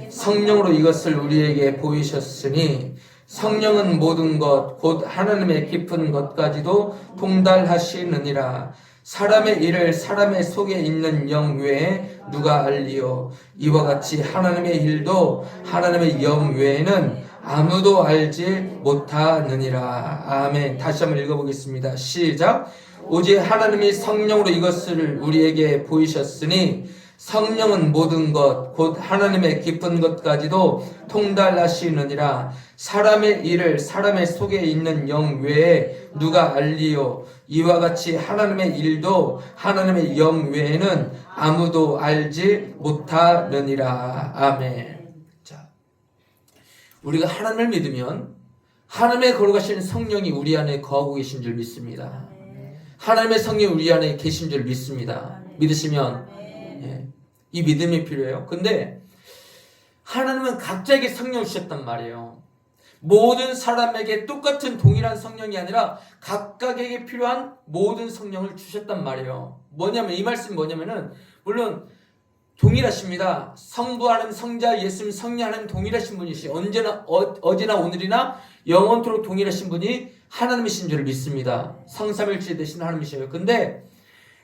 성령으로 이것을 우리에게 보이셨으니 성령은 모든 것 곧 하나님의 깊은 것까지도 통달하시느니라. 사람의 일을 사람의 속에 있는 영 외에 누가 알리요? 이와 같이 하나님의 일도 하나님의 영 외에는 아무도 알지 못하느니라. 아멘. 다시 한번 읽어보겠습니다. 시작. 오직 하나님이 성령으로 이것을 우리에게 보이셨으니 성령은 모든 것 곧 하나님의 깊은 것까지도 통달하시느니라. 사람의 일을 사람의 속에 있는 영 외에 누가 알리요? 이와 같이 하나님의 일도 하나님의 영 외에는 아무도 알지 못하느니라. 아멘. 자, 우리가 하나님을 믿으면 하나님의 거룩하신 성령이 우리 안에 거하고 계신 줄 믿습니다. 하나님의 성령이 우리 안에 계신 줄 믿습니다. 믿으시면 이 믿음이 필요해요. 근데 하나님은 각자에게 성령을 주셨단 말이에요. 모든 사람에게 똑같은 동일한 성령이 아니라 각각에게 필요한 모든 성령을 주셨단 말이에요. 뭐냐면 이 말씀이 뭐냐면은 물론 동일하십니다. 성부 하나님, 성자 예수님, 성령 하나님 동일하신 분이시. 언제나 어제나 오늘이나 영원토록 동일하신 분이 하나님이신 줄 믿습니다. 성삼일체 되신 하나님이셔요. 근데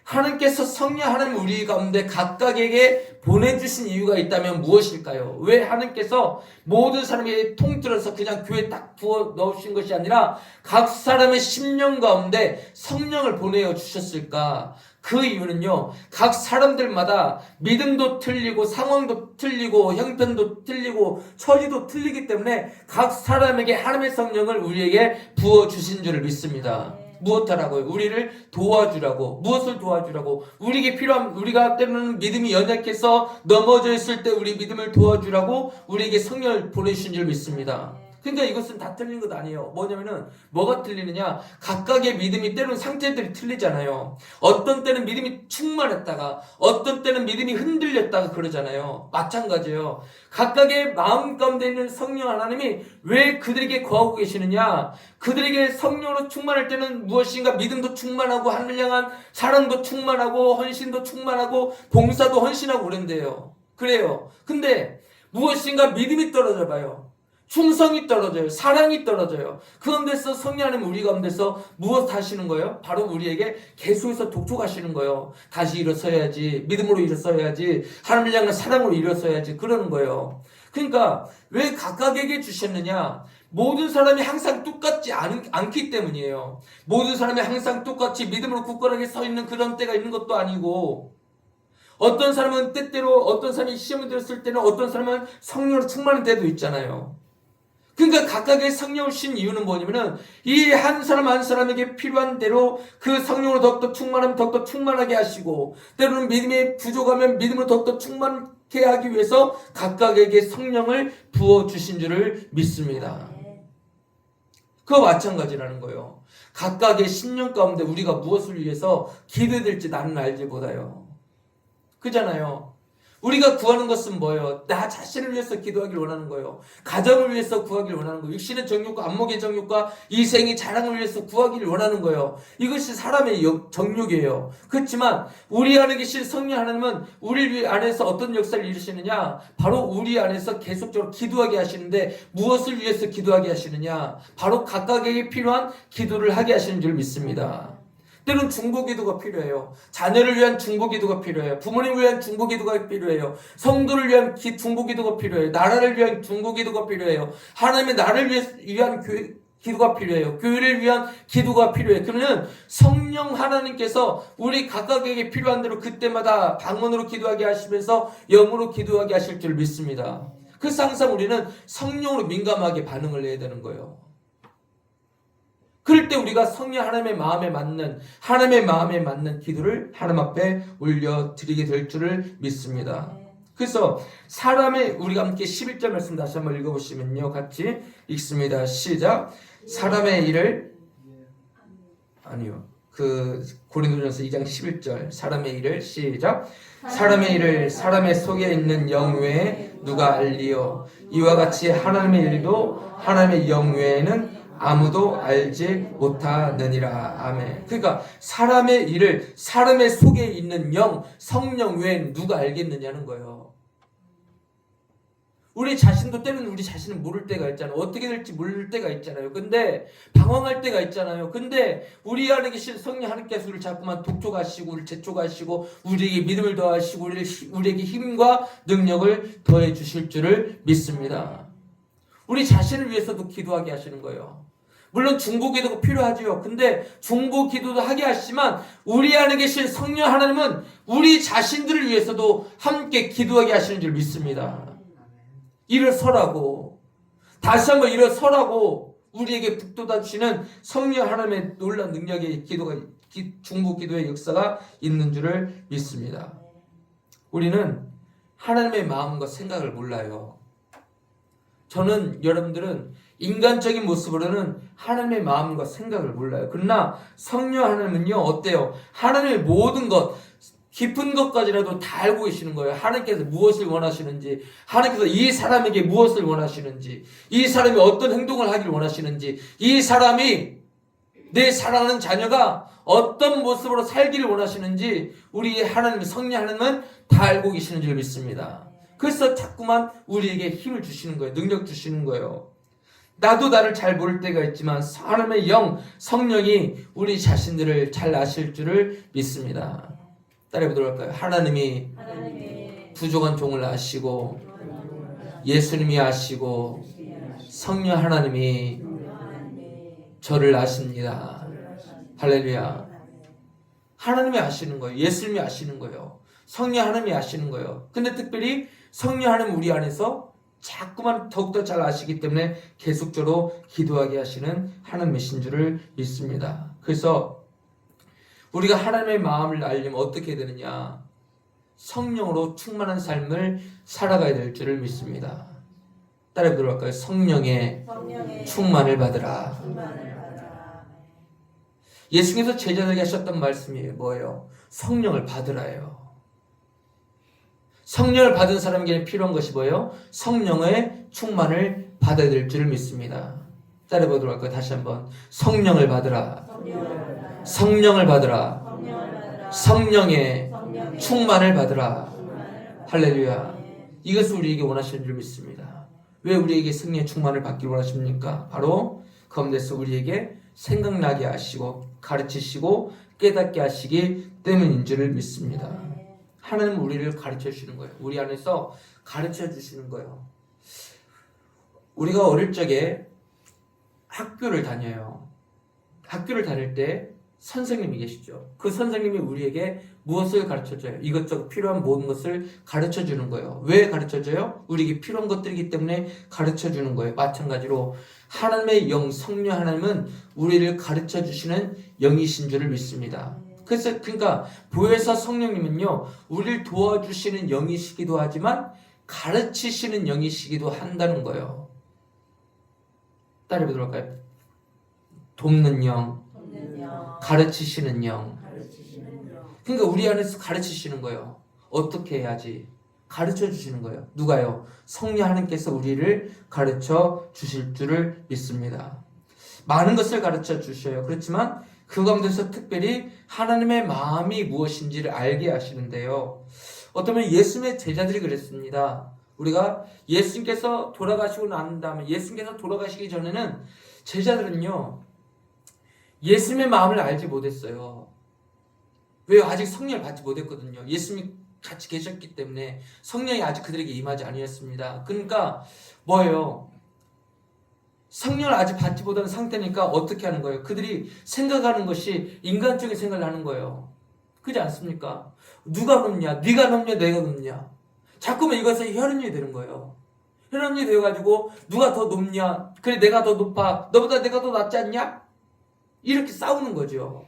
하나님께서 성령 하나님 우리 가운데 각각에게 보내주신 이유가 있다면 무엇일까요? 왜 하나님께서 모든 사람에게 통틀어서 그냥 교회에 딱 부어 넣으신 것이 아니라 각 사람의 심령 가운데 성령을 보내어 주셨을까? 그 이유는요, 각 사람들마다 믿음도 틀리고 상황도 틀리고 형편도 틀리고 처지도 틀리기 때문에 각 사람에게 하나님의 성령을 우리에게 부어주신 줄을 믿습니다. 무엇하라고요? 우리를 도와주라고. 무엇을 도와주라고? 우리에게 필요한, 우리가 때로는 믿음이 연약해서 넘어져 있을 때 우리 믿음을 도와주라고 우리에게 성령을 보내주신 줄 믿습니다. 그러니까 이것은 다 틀린 것 아니에요. 뭐냐면은 뭐가 틀리느냐? 각각의 믿음이 때로는 상태들이 틀리잖아요. 어떤 때는 믿음이 충만했다가 어떤 때는 믿음이 흔들렸다가 그러잖아요. 마찬가지예요. 각각의 마음 가운데 있는 성령 하나님이 왜 그들에게 거하고 계시느냐? 그들에게 성령으로 충만할 때는 무엇인가 믿음도 충만하고 하늘 향한 사랑도 충만하고 헌신도 충만하고 봉사도 헌신하고 그런데요. 그래요. 근데 무엇인가 믿음이 떨어져 봐요. 충성이 떨어져요. 사랑이 떨어져요. 그런데서 성령 하나님 우리 가운데서 무엇 하시는 거예요? 바로 우리에게 계속해서 독촉하시는 거예요. 다시 일어서야지. 믿음으로 일어서야지. 하나님을 향한 사랑으로 일어서야지. 그러는 거예요. 그러니까 왜 각각에게 주셨느냐? 모든 사람이 항상 똑같지 않기 때문이에요. 모든 사람이 항상 똑같이 믿음으로 굳건하게 서 있는 그런 때가 있는 것도 아니고, 어떤 사람은 때때로 어떤 사람이 시험을 들었을 때는 어떤 사람은 성령으로 충만한 때도 있잖아요. 그러니까 각각의 성령을 신 이유는 뭐냐면은 이 한 사람 한 사람에게 필요한 대로 그 성령으로 더욱더 충만하면 더욱더 충만하게 하시고, 때로는 믿음이 부족하면 믿음으로 더욱더 충만케 하기 위해서 각각에게 성령을 부어주신 줄을 믿습니다. 그거 마찬가지라는 거예요. 각각의 신령 가운데 우리가 무엇을 위해서 기도해야 될지 나는 알지 못해요. 그잖아요. 우리가 구하는 것은 뭐예요? 나 자신을 위해서 기도하길 원하는 거예요. 가정을 위해서 구하길 원하는 거예요. 육신의 정욕과 안목의 정욕과 이생의 자랑을 위해서 구하길 원하는 거예요. 이것이 사람의 정욕이에요. 그렇지만 우리 안에 계신 성령 하나님은 우리 안에서 어떤 역사를 이루시느냐? 바로 우리 안에서 계속적으로 기도하게 하시는데, 무엇을 위해서 기도하게 하시느냐? 바로 각각에게 필요한 기도를 하게 하시는 줄 믿습니다. 때로는 중보기도가 필요해요. 자녀를 위한 중보기도가 필요해요. 부모님을 위한 중보기도가 필요해요. 성도를 위한 중보기도가 필요해요. 나라를 위한 중보기도가 필요해요. 하나님의 나를 위한 기도가 필요해요. 교회를 위한 기도가 필요해요. 그러면 성령 하나님께서 우리 각각에게 필요한 대로 그때마다 방언으로 기도하게 하시면서 영으로 기도하게 하실 줄 믿습니다. 그래서 항상 우리는 성령으로 민감하게 반응을 해야 되는 거예요. 그럴 때 우리가 성령 하나님의 마음에 맞는 기도를 하나님 앞에 올려드리게 될 줄을 믿습니다. 그래서 우리가 함께 11절 말씀 다시 한번 읽어보시면요, 같이 읽습니다. 시작. 사람의 일을 고린도전서 2장 11절 사람의 일을 시작. 사람의 일을 사람의 속에 있는 영 외에 누가 알리요? 이와 같이 하나님의 일도 하나님의 영 외에는 아무도 알지 못하느니라. 아멘. 그러니까 사람의 일을 사람의 속에 있는 성령 외엔 누가 알겠느냐는 거예요. 우리 자신도 때로는 우리 자신을 모를 때가 있잖아요. 어떻게 될지 모를 때가 있잖아요. 근데 방황할 때가 있잖아요. 근데 우리 안에 계신 성령 하나님께서 우리를 자꾸만 독촉하시고 우리를 재촉하시고 우리에게 믿음을 더하시고 우리에게 힘과 능력을 더해 주실 줄을 믿습니다. 우리 자신을 위해서도 기도하게 하시는 거예요. 물론 중보기도가 필요하지요. 근데 중보기도도 하게 하시지만 우리 안에 계신 성령 하나님은 우리 자신들을 위해서도 함께 기도하게 하시는 줄 믿습니다. 일어서라고, 다시 한번 일어서라고 우리에게 북돋아주시는 성령 하나님의 놀라운 능력의 중보기도의 역사가 있는 줄을 믿습니다. 우리는 하나님의 마음과 생각을 몰라요. 여러분들은 인간적인 모습으로는 하나님의 마음과 생각을 몰라요. 그러나 성령 하나님은요, 어때요? 하나님의 모든 것, 깊은 것까지라도 다 알고 계시는 거예요. 하나님께서 무엇을 원하시는지, 하나님께서 이 사람에게 무엇을 원하시는지, 이 사람이 어떤 행동을 하길 원하시는지, 이 사람이 내 사랑하는 자녀가 어떤 모습으로 살기를 원하시는지 우리 하나님, 성령 하나님은 다 알고 계시는 줄 믿습니다. 그래서 자꾸만 우리에게 힘을 주시는 거예요. 능력 주시는 거예요. 나도 나를 잘 모를 때가 있지만 하나님의 성령이 우리 자신들을 잘 아실 줄을 믿습니다. 따라해보도록 할까요? 하나님이 부족한 종을 아시고 예수님이 아시고 성령 하나님이 저를 아십니다. 할렐루야. 하나님이 아시는 거예요. 예수님이 아시는 거예요. 성령 하나님이 아시는 거예요. 근데 특별히 성령 하나님 우리 안에서 자꾸만 더욱더 잘 아시기 때문에 계속적으로 기도하게 하시는 하나님이신 줄을 믿습니다. 그래서 우리가 하나님의 마음을 알려면 어떻게 되느냐? 성령으로 충만한 삶을 살아가야 될 줄을 믿습니다. 따라 들어갈까요? 성령의 충만을 받으라. 예수님께서 제자들에게 하셨던 말씀이 뭐예요? 성령을 받으라예요. 성령을 받은 사람에게는 필요한 것이 뭐예요? 성령의 충만을 받아야 될 줄을 믿습니다. 따라 보도록 할까요? 다시 한번. 성령을 받으라. 성령을 받으라. 성령의 충만을 받으라. 할렐루야. 이것을 우리에게 원하시는 줄 믿습니다. 왜 우리에게 성령의 충만을 받기를 원하십니까? 바로 그 가운데서 우리에게 생각나게 하시고 가르치시고 깨닫게 하시기 때문인 줄을 믿습니다. 하나님은 우리를 가르쳐 주시는 거예요. 우리 안에서 가르쳐 주시는 거예요. 우리가 어릴 적에 학교를 다녀요. 학교를 다닐 때 선생님이 계시죠. 그 선생님이 우리에게 무엇을 가르쳐줘요? 이것저것 필요한 모든 것을 가르쳐주는 거예요. 왜 가르쳐줘요? 우리에게 필요한 것들이기 때문에 가르쳐주는 거예요. 마찬가지로 하나님의 영, 성령 하나님은 우리를 가르쳐주시는 영이신 줄을 믿습니다. 그러니까 보혜사 성령님은요, 우리를 도와주시는 영이시기도 하지만 가르치시는 영이시기도 한다는 거예요. 따라 보도록 할까요? 돕는 영, 가르치시는 영. 그러니까 우리 안에서 가르치시는 거예요. 어떻게 해야지? 가르쳐 주시는 거예요. 누가요? 성령 하나님께서 우리를 가르쳐 주실 줄을 믿습니다. 많은 것을 가르쳐 주셔요. 그렇지만 그 가운데서 특별히 하나님의 마음이 무엇인지를 알게 하시는데요. 어쩌면 예수님의 제자들이 그랬습니다. 우리가 예수님께서 돌아가시고 난 다음에, 예수님께서 돌아가시기 전에는 제자들은요, 예수님의 마음을 알지 못했어요. 왜요? 아직 성령을 받지 못했거든요. 예수님이 같이 계셨기 때문에 성령이 아직 그들에게 임하지 아니었습니다. 그러니까 뭐예요? 성령을 아직 받지 못하는 상태니까 어떻게 하는 거예요? 그들이 생각하는 것이 인간적인 생각을 하는 거예요. 그렇지 않습니까? 누가 높냐? 네가 높냐? 내가 높냐? 자꾸만 이것에 혈연이 되는 거예요. 혈연이 되어가지고 누가 더 높냐? 그래 내가 더 높아. 너보다 내가 더 낫지 않냐? 이렇게 싸우는 거죠.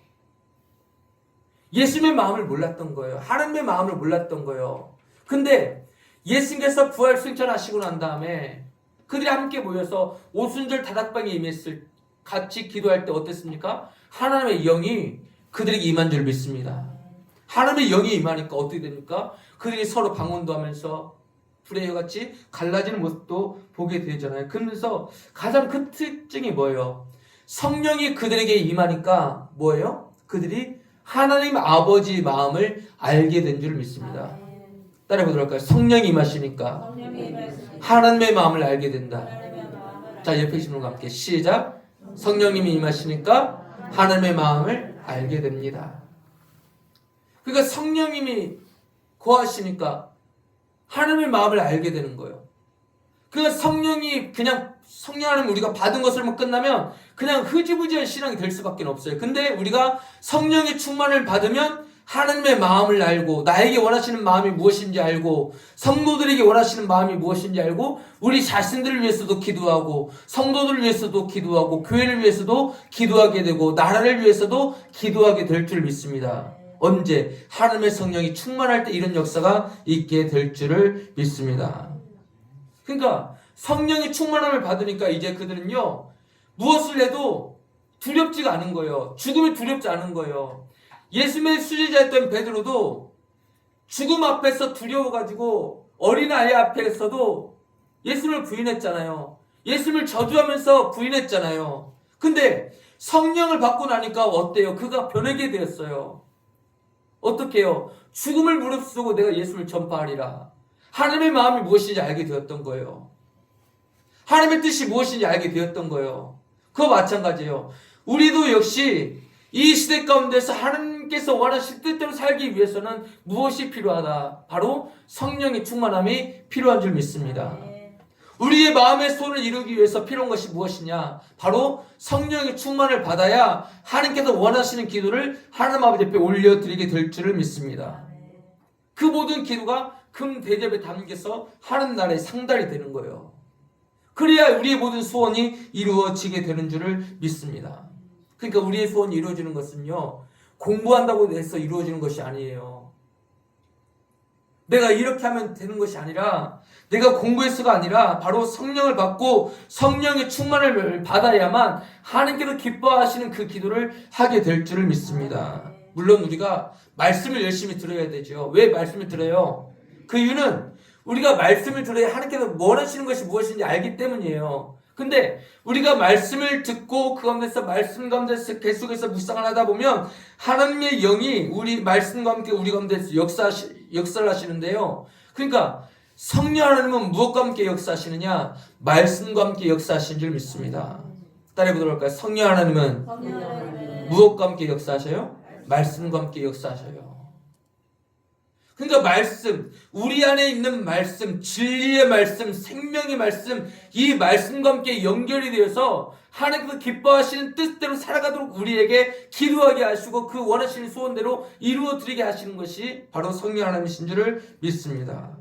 예수님의 마음을 몰랐던 거예요. 하나님의 마음을 몰랐던 거예요. 근데 예수님께서 부활 승천하시고 난 다음에 그들이 함께 모여서 오순절 다락방에 임했을 같이 기도할 때 어땠습니까? 하나님의 영이 그들에게 임한 줄 믿습니다. 하나님의 영이 임하니까 어떻게 됩니까? 그들이 서로 방언도 하면서 불의 혀같이 갈라지는 모습도 보게 되잖아요. 그러면서 가장 큰 특징이 뭐예요? 성령이 그들에게 임하니까 뭐예요? 그들이 하나님 아버지 마음을 알게 된 줄 믿습니다. 따라 보도록 할까요? 성령이 임하시니까 하나님의 마음을 알게 된다. 자, 옆에 계신 분과 함께 시작. 성령님이 임하시니까 하나님의 마음을 알게 됩니다. 그러니까 성령님이 거하시니까 하나님의 마음을 알게 되는 거예요. 그러니까 성령이 그냥 성령 하나님 우리가 받은 것을만 끝나면 그냥 흐지부지한 신앙이 될 수밖에 없어요. 근데 우리가 성령의 충만을 받으면 하나님의 마음을 알고 나에게 원하시는 마음이 무엇인지 알고 성도들에게 원하시는 마음이 무엇인지 알고 우리 자신들을 위해서도 기도하고 성도들을 위해서도 기도하고 교회를 위해서도 기도하게 되고 나라를 위해서도 기도하게 될 줄 믿습니다. 언제? 하나님의 성령이 충만할 때 이런 역사가 있게 될 줄을 믿습니다. 그러니까 성령이 충만함을 받으니까 이제 그들은요 무엇을 해도 두렵지가 않은 거예요. 죽음이 두렵지 않은 거예요. 예수님의 수제자였던 베드로도 죽음 앞에서 두려워가지고 어린아이 앞에서도 예수님을 부인했잖아요. 예수님을 저주하면서 부인했잖아요. 근데 성령을 받고 나니까 어때요? 그가 변하게 되었어요. 어떻게 해요? 죽음을 무릅쓰고 내가 예수를 전파하리라. 하나님의 마음이 무엇인지 알게 되었던 거예요. 하나님의 뜻이 무엇인지 알게 되었던 거예요. 그와 마찬가지예요. 우리도 역시 이 시대 가운데서 하나님께서 원하실 뜻대로 살기 위해서는 무엇이 필요하다? 바로 성령의 충만함이 필요한 줄 믿습니다. 우리의 마음의 소원을 이루기 위해서 필요한 것이 무엇이냐? 바로 성령의 충만을 받아야 하나님께서 원하시는 기도를 하나님 아버지 앞에 올려드리게 될 줄을 믿습니다. 그 모든 기도가 금 대접에 담겨서 하나님 나라의 상달이 되는 거예요. 그래야 우리의 모든 소원이 이루어지게 되는 줄을 믿습니다. 그러니까 우리의 소원이 이루어지는 것은요 공부한다고 해서 이루어지는 것이 아니에요. 내가 이렇게 하면 되는 것이 아니라 내가 공부해서가 아니라 바로 성령을 받고 성령의 충만을 받아야만 하나님께서 기뻐하시는 그 기도를 하게 될 줄을 믿습니다. 물론 우리가 말씀을 열심히 들어야 되죠. 왜 말씀을 들어요? 그 이유는 우리가 말씀을 들어야 하나님께서 원하시는 것이 무엇인지 알기 때문이에요. 근데 우리가 말씀을 듣고 그 가운데서 말씀 가운데서 계속해서 묵상을 하다 보면 하나님의 영이 우리 말씀과 함께 우리 가운데서 역사를 하시는데요. 그러니까 성령 하나님은 무엇과 함께 역사하시느냐? 말씀과 함께 역사하시는 줄 믿습니다. 따라해보도록 할까요? 성령 하나님은 무엇과 함께 역사하셔요? 말씀과 함께 역사하셔요. 그러니까 말씀, 우리 안에 있는 말씀, 진리의 말씀, 생명의 말씀, 이 말씀과 함께 연결이 되어서 하나님께서 기뻐하시는 뜻대로 살아가도록 우리에게 기도하게 하시고 그 원하시는 소원대로 이루어드리게 하시는 것이 바로 성령 하나님이신 줄을 믿습니다.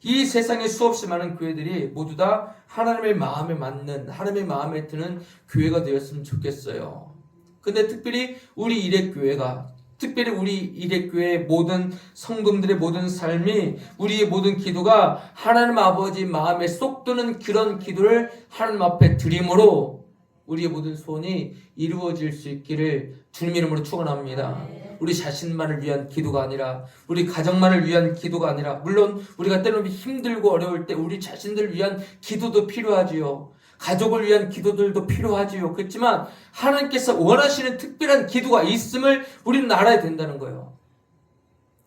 이 세상에 수없이 많은 교회들이 모두 다 하나님의 마음에 맞는, 하나님의 마음에 드는 교회가 되었으면 좋겠어요. 근데 특별히 우리 일회교회가, 특별히 우리 일회교회의 모든 성도들의 모든 삶이, 우리의 모든 기도가 하나님 아버지 마음에 쏙 드는 그런 기도를 하나님 앞에 드림으로 우리의 모든 소원이 이루어질 수 있기를 주님 이름으로 축원합니다. 우리 자신만을 위한 기도가 아니라, 우리 가정만을 위한 기도가 아니라, 물론 우리가 때로는 힘들고 어려울 때 우리 자신들을 위한 기도도 필요하지요. 가족을 위한 기도들도 필요하지요. 그렇지만 하나님께서 원하시는 특별한 기도가 있음을 우리는 알아야 된다는 거예요.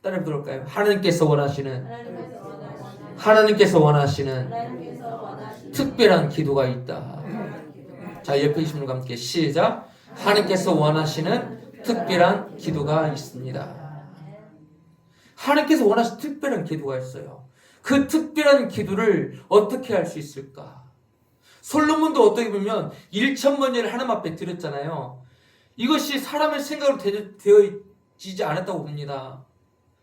따라 부를까요? 하나님께서 원하시는 특별한 기도가 있다. 자, 옆에 계신 분과 함께 시작. 하나님께서 원하시는 특별한 기도가 있습니다. 하나님께서 원하시는 특별한 기도가 있어요. 그 특별한 기도를 어떻게 할 수 있을까? 솔로몬도 어떻게 보면 1,000번째를 하나님 앞에 드렸잖아요. 이것이 사람의 생각으로 되어지지 않았다고 봅니다.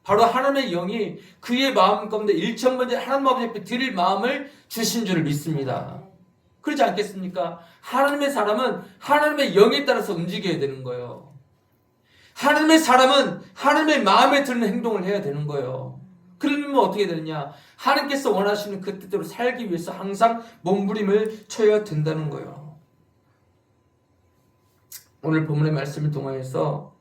바로 하나님의 영이 그의 마음 가운데 1,000번째 하나님 앞에 드릴 마음을 주신 줄을 믿습니다. 그렇지 않겠습니까? 하나님의 사람은 하나님의 영에 따라서 움직여야 되는 거예요. 하나님의 사람은 하나님의 마음에 드는 행동을 해야 되는 거예요. 그러면 어떻게 되느냐? 하나님께서 원하시는 그 뜻대로 살기 위해서 항상 몸부림을 쳐야 된다는 거예요. 오늘 본문의 말씀을 통하여서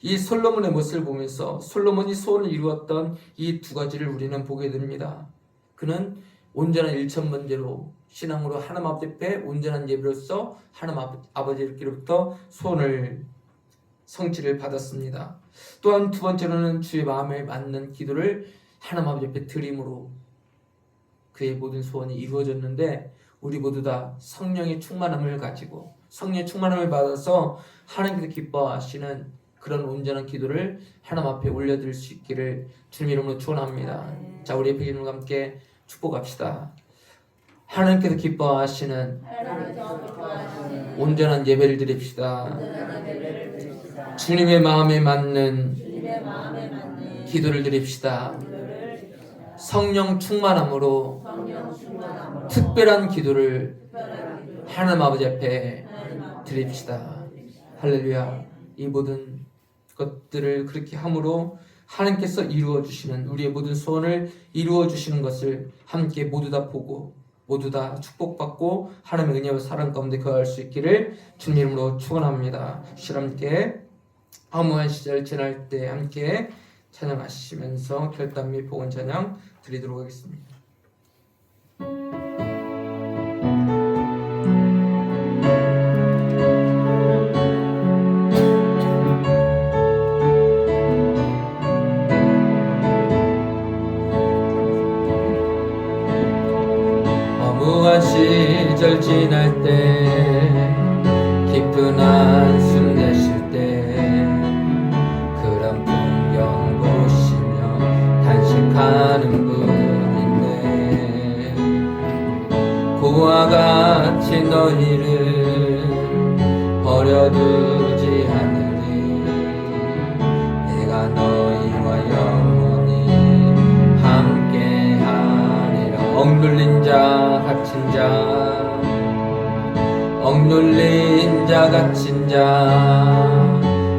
이 솔로몬의 모습을 보면서 솔로몬이 소원을 이루었던 이 두 가지를 우리는 보게 됩니다. 그는 온전한 1,000번째로 신앙으로 하나님 앞에 온전한 예배로서 하나님 아버지께로부터 소원을 성취를 받았습니다. 또한 두 번째로는 주의 마음에 맞는 기도를 하나님 아버지 앞에 드림으로 그의 모든 소원이 이루어졌는데, 우리 모두 다 성령의 충만함을 가지고 성령의 충만함을 받아서 하나님께서 기뻐하시는 그런 온전한 기도를 하나님 앞에 올려드릴 수 있기를 주님 이름으로 축원합니다. 자, 우리 옆에 계신 분과 함께 축복합시다. 하나님께서 기뻐하시는 온전한 예배를 드립시다. 주님의 마음에 맞는 기도를 드립시다. 성령 충만함으로 특별한 기도를 하나님 아버지 앞에 드립시다. 할렐루야. 이 모든 것들을 그렇게 함으로 하나님께서 이루어 주시는, 우리의 모든 소원을 이루어 주시는 것을 함께 모두 다 보고 모두 다 축복받고 하나님의 은혜와 사랑 가운데 거할 수 있기를 주님 이름으로 축원합니다. 함께 허무한 시절 지날 때 함께 찬양하시면서 결단 및 복원 찬양 드리도록 하겠습니다. 허무한 시절 지날 때 깊은 한숨 내쉴 때 그런 풍경 보시며 단식하는 분인데, 그와 같이 너희를 버려두지 않으리. 내가 너희와 영원히 함께하리라. 억눌린 자 갇힌 자, 억눌린 자 갇힌 자,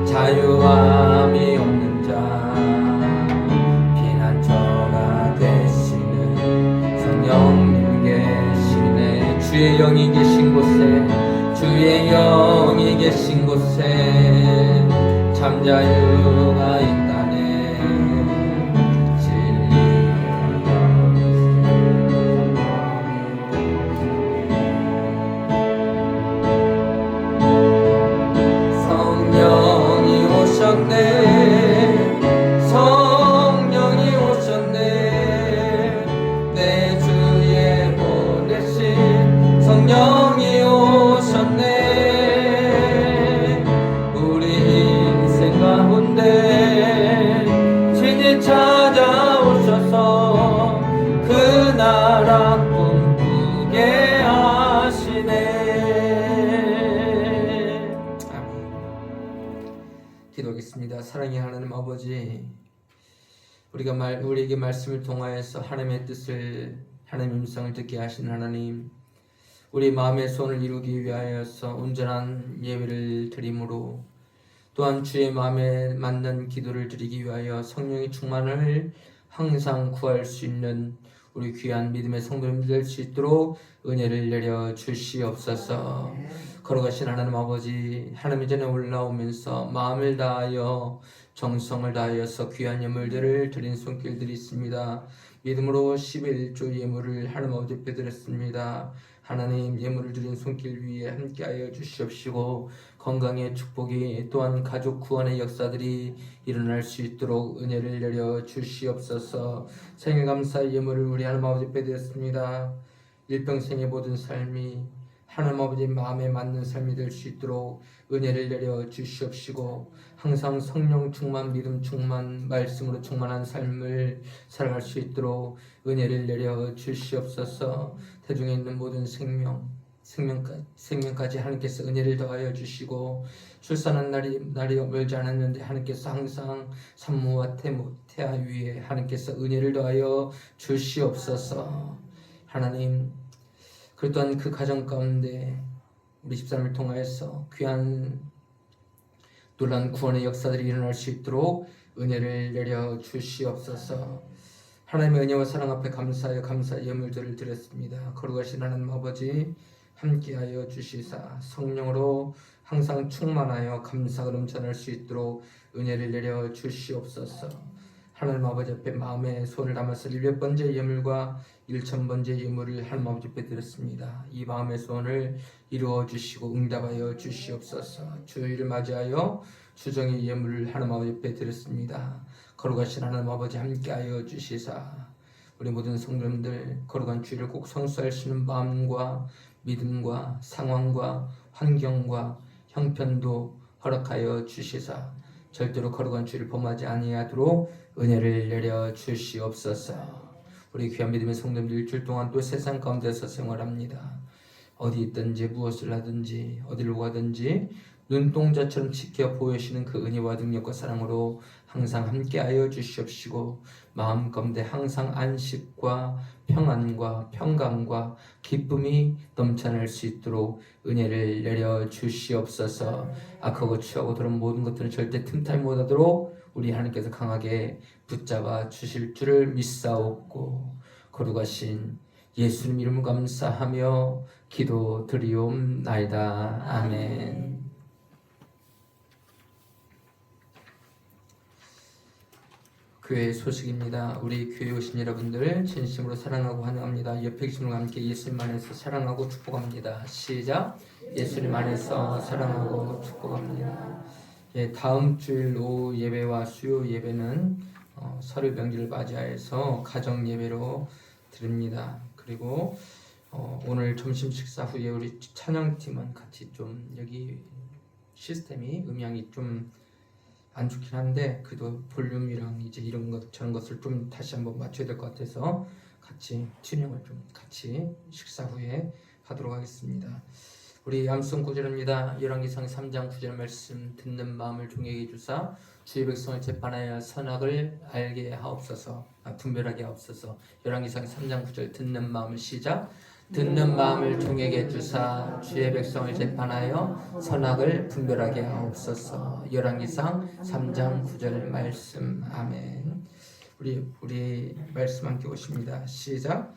자유함이 없는 자, 피난처 주의 영이 계신 곳에 주의 영이 계신 곳에 참 자유가 있다네. 성령이 오셨네. 성령이 오셨네. 내 주에 보내신 성령이 오셨네. 우리 인생 가운데 친히 찾아오셔서 그 나라 꿈꾸게 하시네. 기도하겠습니다. 사랑의 하나님 아버지, 우리에게 말씀을 통하여서 하나님의 뜻을, 하나님의 음성을 듣게 하신 하나님, 우리 마음의 소원을 이루기 위하여서 온전한 예배를 드림으로, 또한 주의 마음에 맞는 기도를 드리기 위하여 성령의 충만을 항상 구할 수 있는 우리 귀한 믿음의 성도님들 될 수 있도록 은혜를 내려 주시옵소서. 걸어가신 하나님 아버지, 하나님 전에 올라오면서 마음을 다하여 정성을 다하여서 귀한 예물들을 드린 손길들이 있습니다. 믿음으로 11조 예물을 하나님 아버지 앞에 드렸습니다. 하나님, 예물을 드린 손길 위에 함께하여 주시옵시고 건강의 축복이, 또한 가족 구원의 역사들이 일어날 수 있도록 은혜를 내려 주시옵소서. 생일 감사 예물을 우리 하나님 아버지 앞에 드렸습니다. 일평생의 모든 삶이 하나님 아버지 마음에 맞는 삶이 될 수 있도록 은혜를 내려 주시옵시고 항상 성령 충만, 믿음 충만, 말씀으로 충만한 삶을 살아갈 수 있도록 은혜를 내려 주시옵소서. 태중에 있는 모든 생명까지 하나님께서 은혜를 더하여 주시고 출산한 날이 멀지 않았는데 하나님께서 항상 산모와 태아 위에 하나님께서 은혜를 더하여 주시옵소서. 하나님, 또한 그 가정 가운데 우리 집사람을 통하여서 귀한 놀라운 구원의 역사들이 일어날 수 있도록 은혜를 내려 주시옵소서. 하나님의 은혜와 사랑 앞에 감사하여 감사의 예물들을 드렸습니다. 거룩하신 하나님 아버지, 함께하여 주시사 성령으로 항상 충만하여 감사가 넘쳐날 수 있도록 은혜를 내려 주시옵소서. 하나님 아버지 앞에 마음에 손을 담아서 100번째 예물과 1000번째 예물을 하나님 아버지 앞에 드렸습니다. 이 마음의 소원을 이루어 주시고 응답하여 주시옵소서. 주일을 맞이하여 수정의 예물을 하나님 아버지 앞에 드렸습니다. 거룩하신 하나님 아버지 함께하여 주시사 우리 모든 성도님들 거룩한 주일을 꼭 성수할 수 있는 마음과 믿음과 상황과 환경과 형편도 허락하여 주시사 절대로 거룩한 주일을 범하지 아니하도록 은혜를 내려 주시옵소서. 우리 귀한 믿음의 성도님들 일주일 동안 또 세상 가운데서 생활합니다. 어디 있든지 무엇을 하든지 어디를 가든지 눈동자처럼 지켜 보여주시는 그 은혜와 능력과 사랑으로 항상 함께하여 주시옵시고 마음 가운데 항상 안식과 평안과 평강과 기쁨이 넘쳐날 수 있도록 은혜를 내려 주시옵소서. 악하고 취하고 들은 모든 것들은 절대 틈탈 못하도록 우리 하나님께서 강하게 붙잡아 주실 줄을 믿사옵고 거룩하신 예수님 이름을 감사하며 기도드리옵나이다. 아멘. 교회 소식입니다. 우리 교회 오신 여러분들 진심으로 사랑하고 환영합니다. 옆에 계신 분과 함께 예수님 안에서 사랑하고 축복합니다. 시작. 예수님 안에서 사랑하고 축복합니다. 예, 다음 주일 오후 예배와 수요 예배는 설의 명절을 맞이하여서 가정 예배로 드립니다. 그리고 오늘 점심 식사 후에 우리 찬양팀은 같이 좀 여기 시스템이 음향이 좀 안 좋긴 한데 그래도 볼륨이랑 이제 이런 것 저런 것을 좀 다시 한번 맞춰야 될 것 같아서 같이 튜닝을 좀 같이 식사 후에 하도록 하겠습니다. 우리 암송 구절입니다. 열왕기상 3장 9절 말씀 듣는 마음을 종에게 주사 주의 백성을 재판하여 선악을 알게 하옵소서. 분별하게 하옵소서. 열왕기상 3장 9절 듣는 마음을 시작. 듣는 마음을 종에게 주사 주의 백성을 재판하여 선악을 분별하게 하옵소서. 열왕기상 3장 9절 말씀. 아멘. 우리 말씀 함께 오십니다. 시작.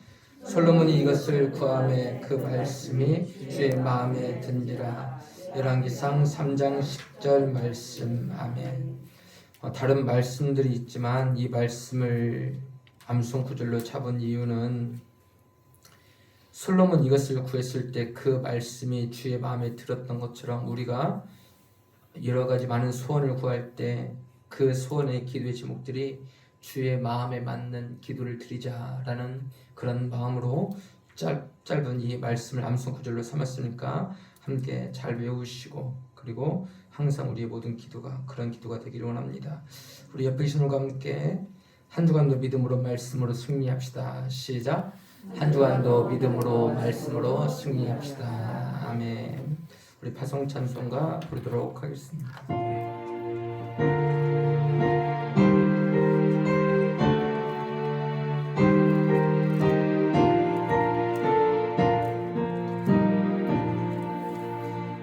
솔로몬이 이것을 구하매 그 말씀이 주의 마음에 든지라. 열왕기상 3장 10절 말씀. 아멘. 다른 말씀들이 있지만 이 말씀을 암송 구절로 잡은 이유는 솔로몬 이것을 구했을 때 그 말씀이 주의 마음에 들었던 것처럼 우리가 여러 가지 많은 소원을 구할 때 그 소원의 기도의 제목들이 주의 마음에 맞는 기도를 드리자라는 그런 마음으로 짧은 이 말씀을 암송 구절로 삼았으니까 함께 잘 외우시고 그리고 항상 우리의 모든 기도가 그런 기도가 되기를 원합니다. 우리 옆에 계신 분과 함께 한 주간도 믿음으로 말씀으로 승리합시다. 시작. 한 주간도 믿음으로 말씀으로 승리합시다. 아멘. 우리 파송 찬송가 부르도록 하겠습니다.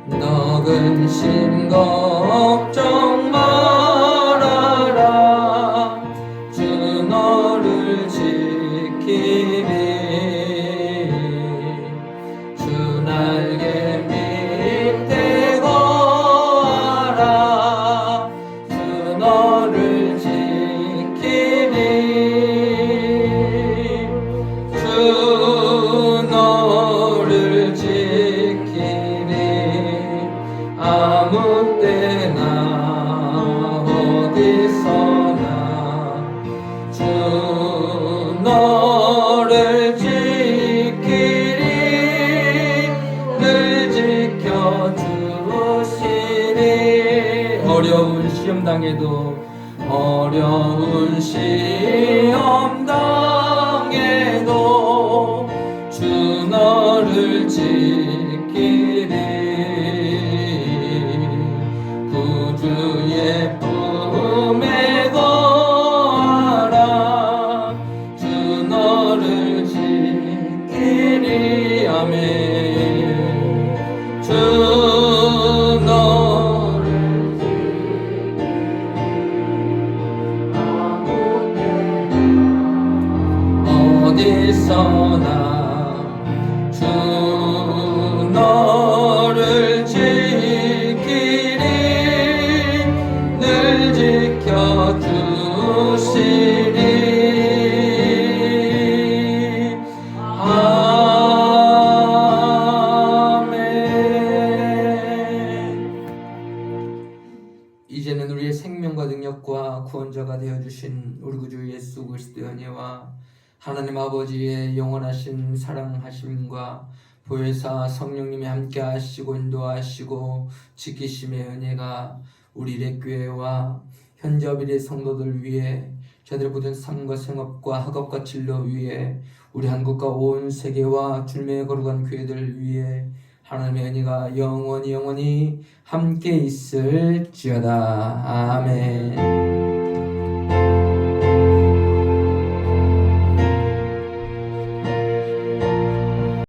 너 근심 걱정 말아라. 주 너를 지키리. 주 날개 밑에 거하라. 주 너를 지키리. 주 너를 지키리. 아무 때나 어디서나 주 너를 지키리. 늘 지켜주시리. 어려운 시험 당해도 어려운 시험 당해도 주 너를 지키리. 구주의 품에 거하라. 주 너를 지키리. 아멘. 주 너를 지키리. 아무 때나 어디서나 주 너를 지키리. 늘 지켜주시리. 아멘. 이제는 우리의 생명과 능력과 구원자가 되어주신 우리 구주 예수 그리스도의 은혜와 하나님 아버지의 영원하신 사랑하심과 보혜사 성령님이 함께 하시고 인도하시고 지키심의 은혜가 우리 렛교회와 현저비례 성도들 위해 저들의 모든 삶과 생업과 학업과 진로 위에 우리 한국과 온 세계와 주님의 거룩한 교회들 위해 하나님의 은혜가 영원히 함께 있을지어다. 아멘.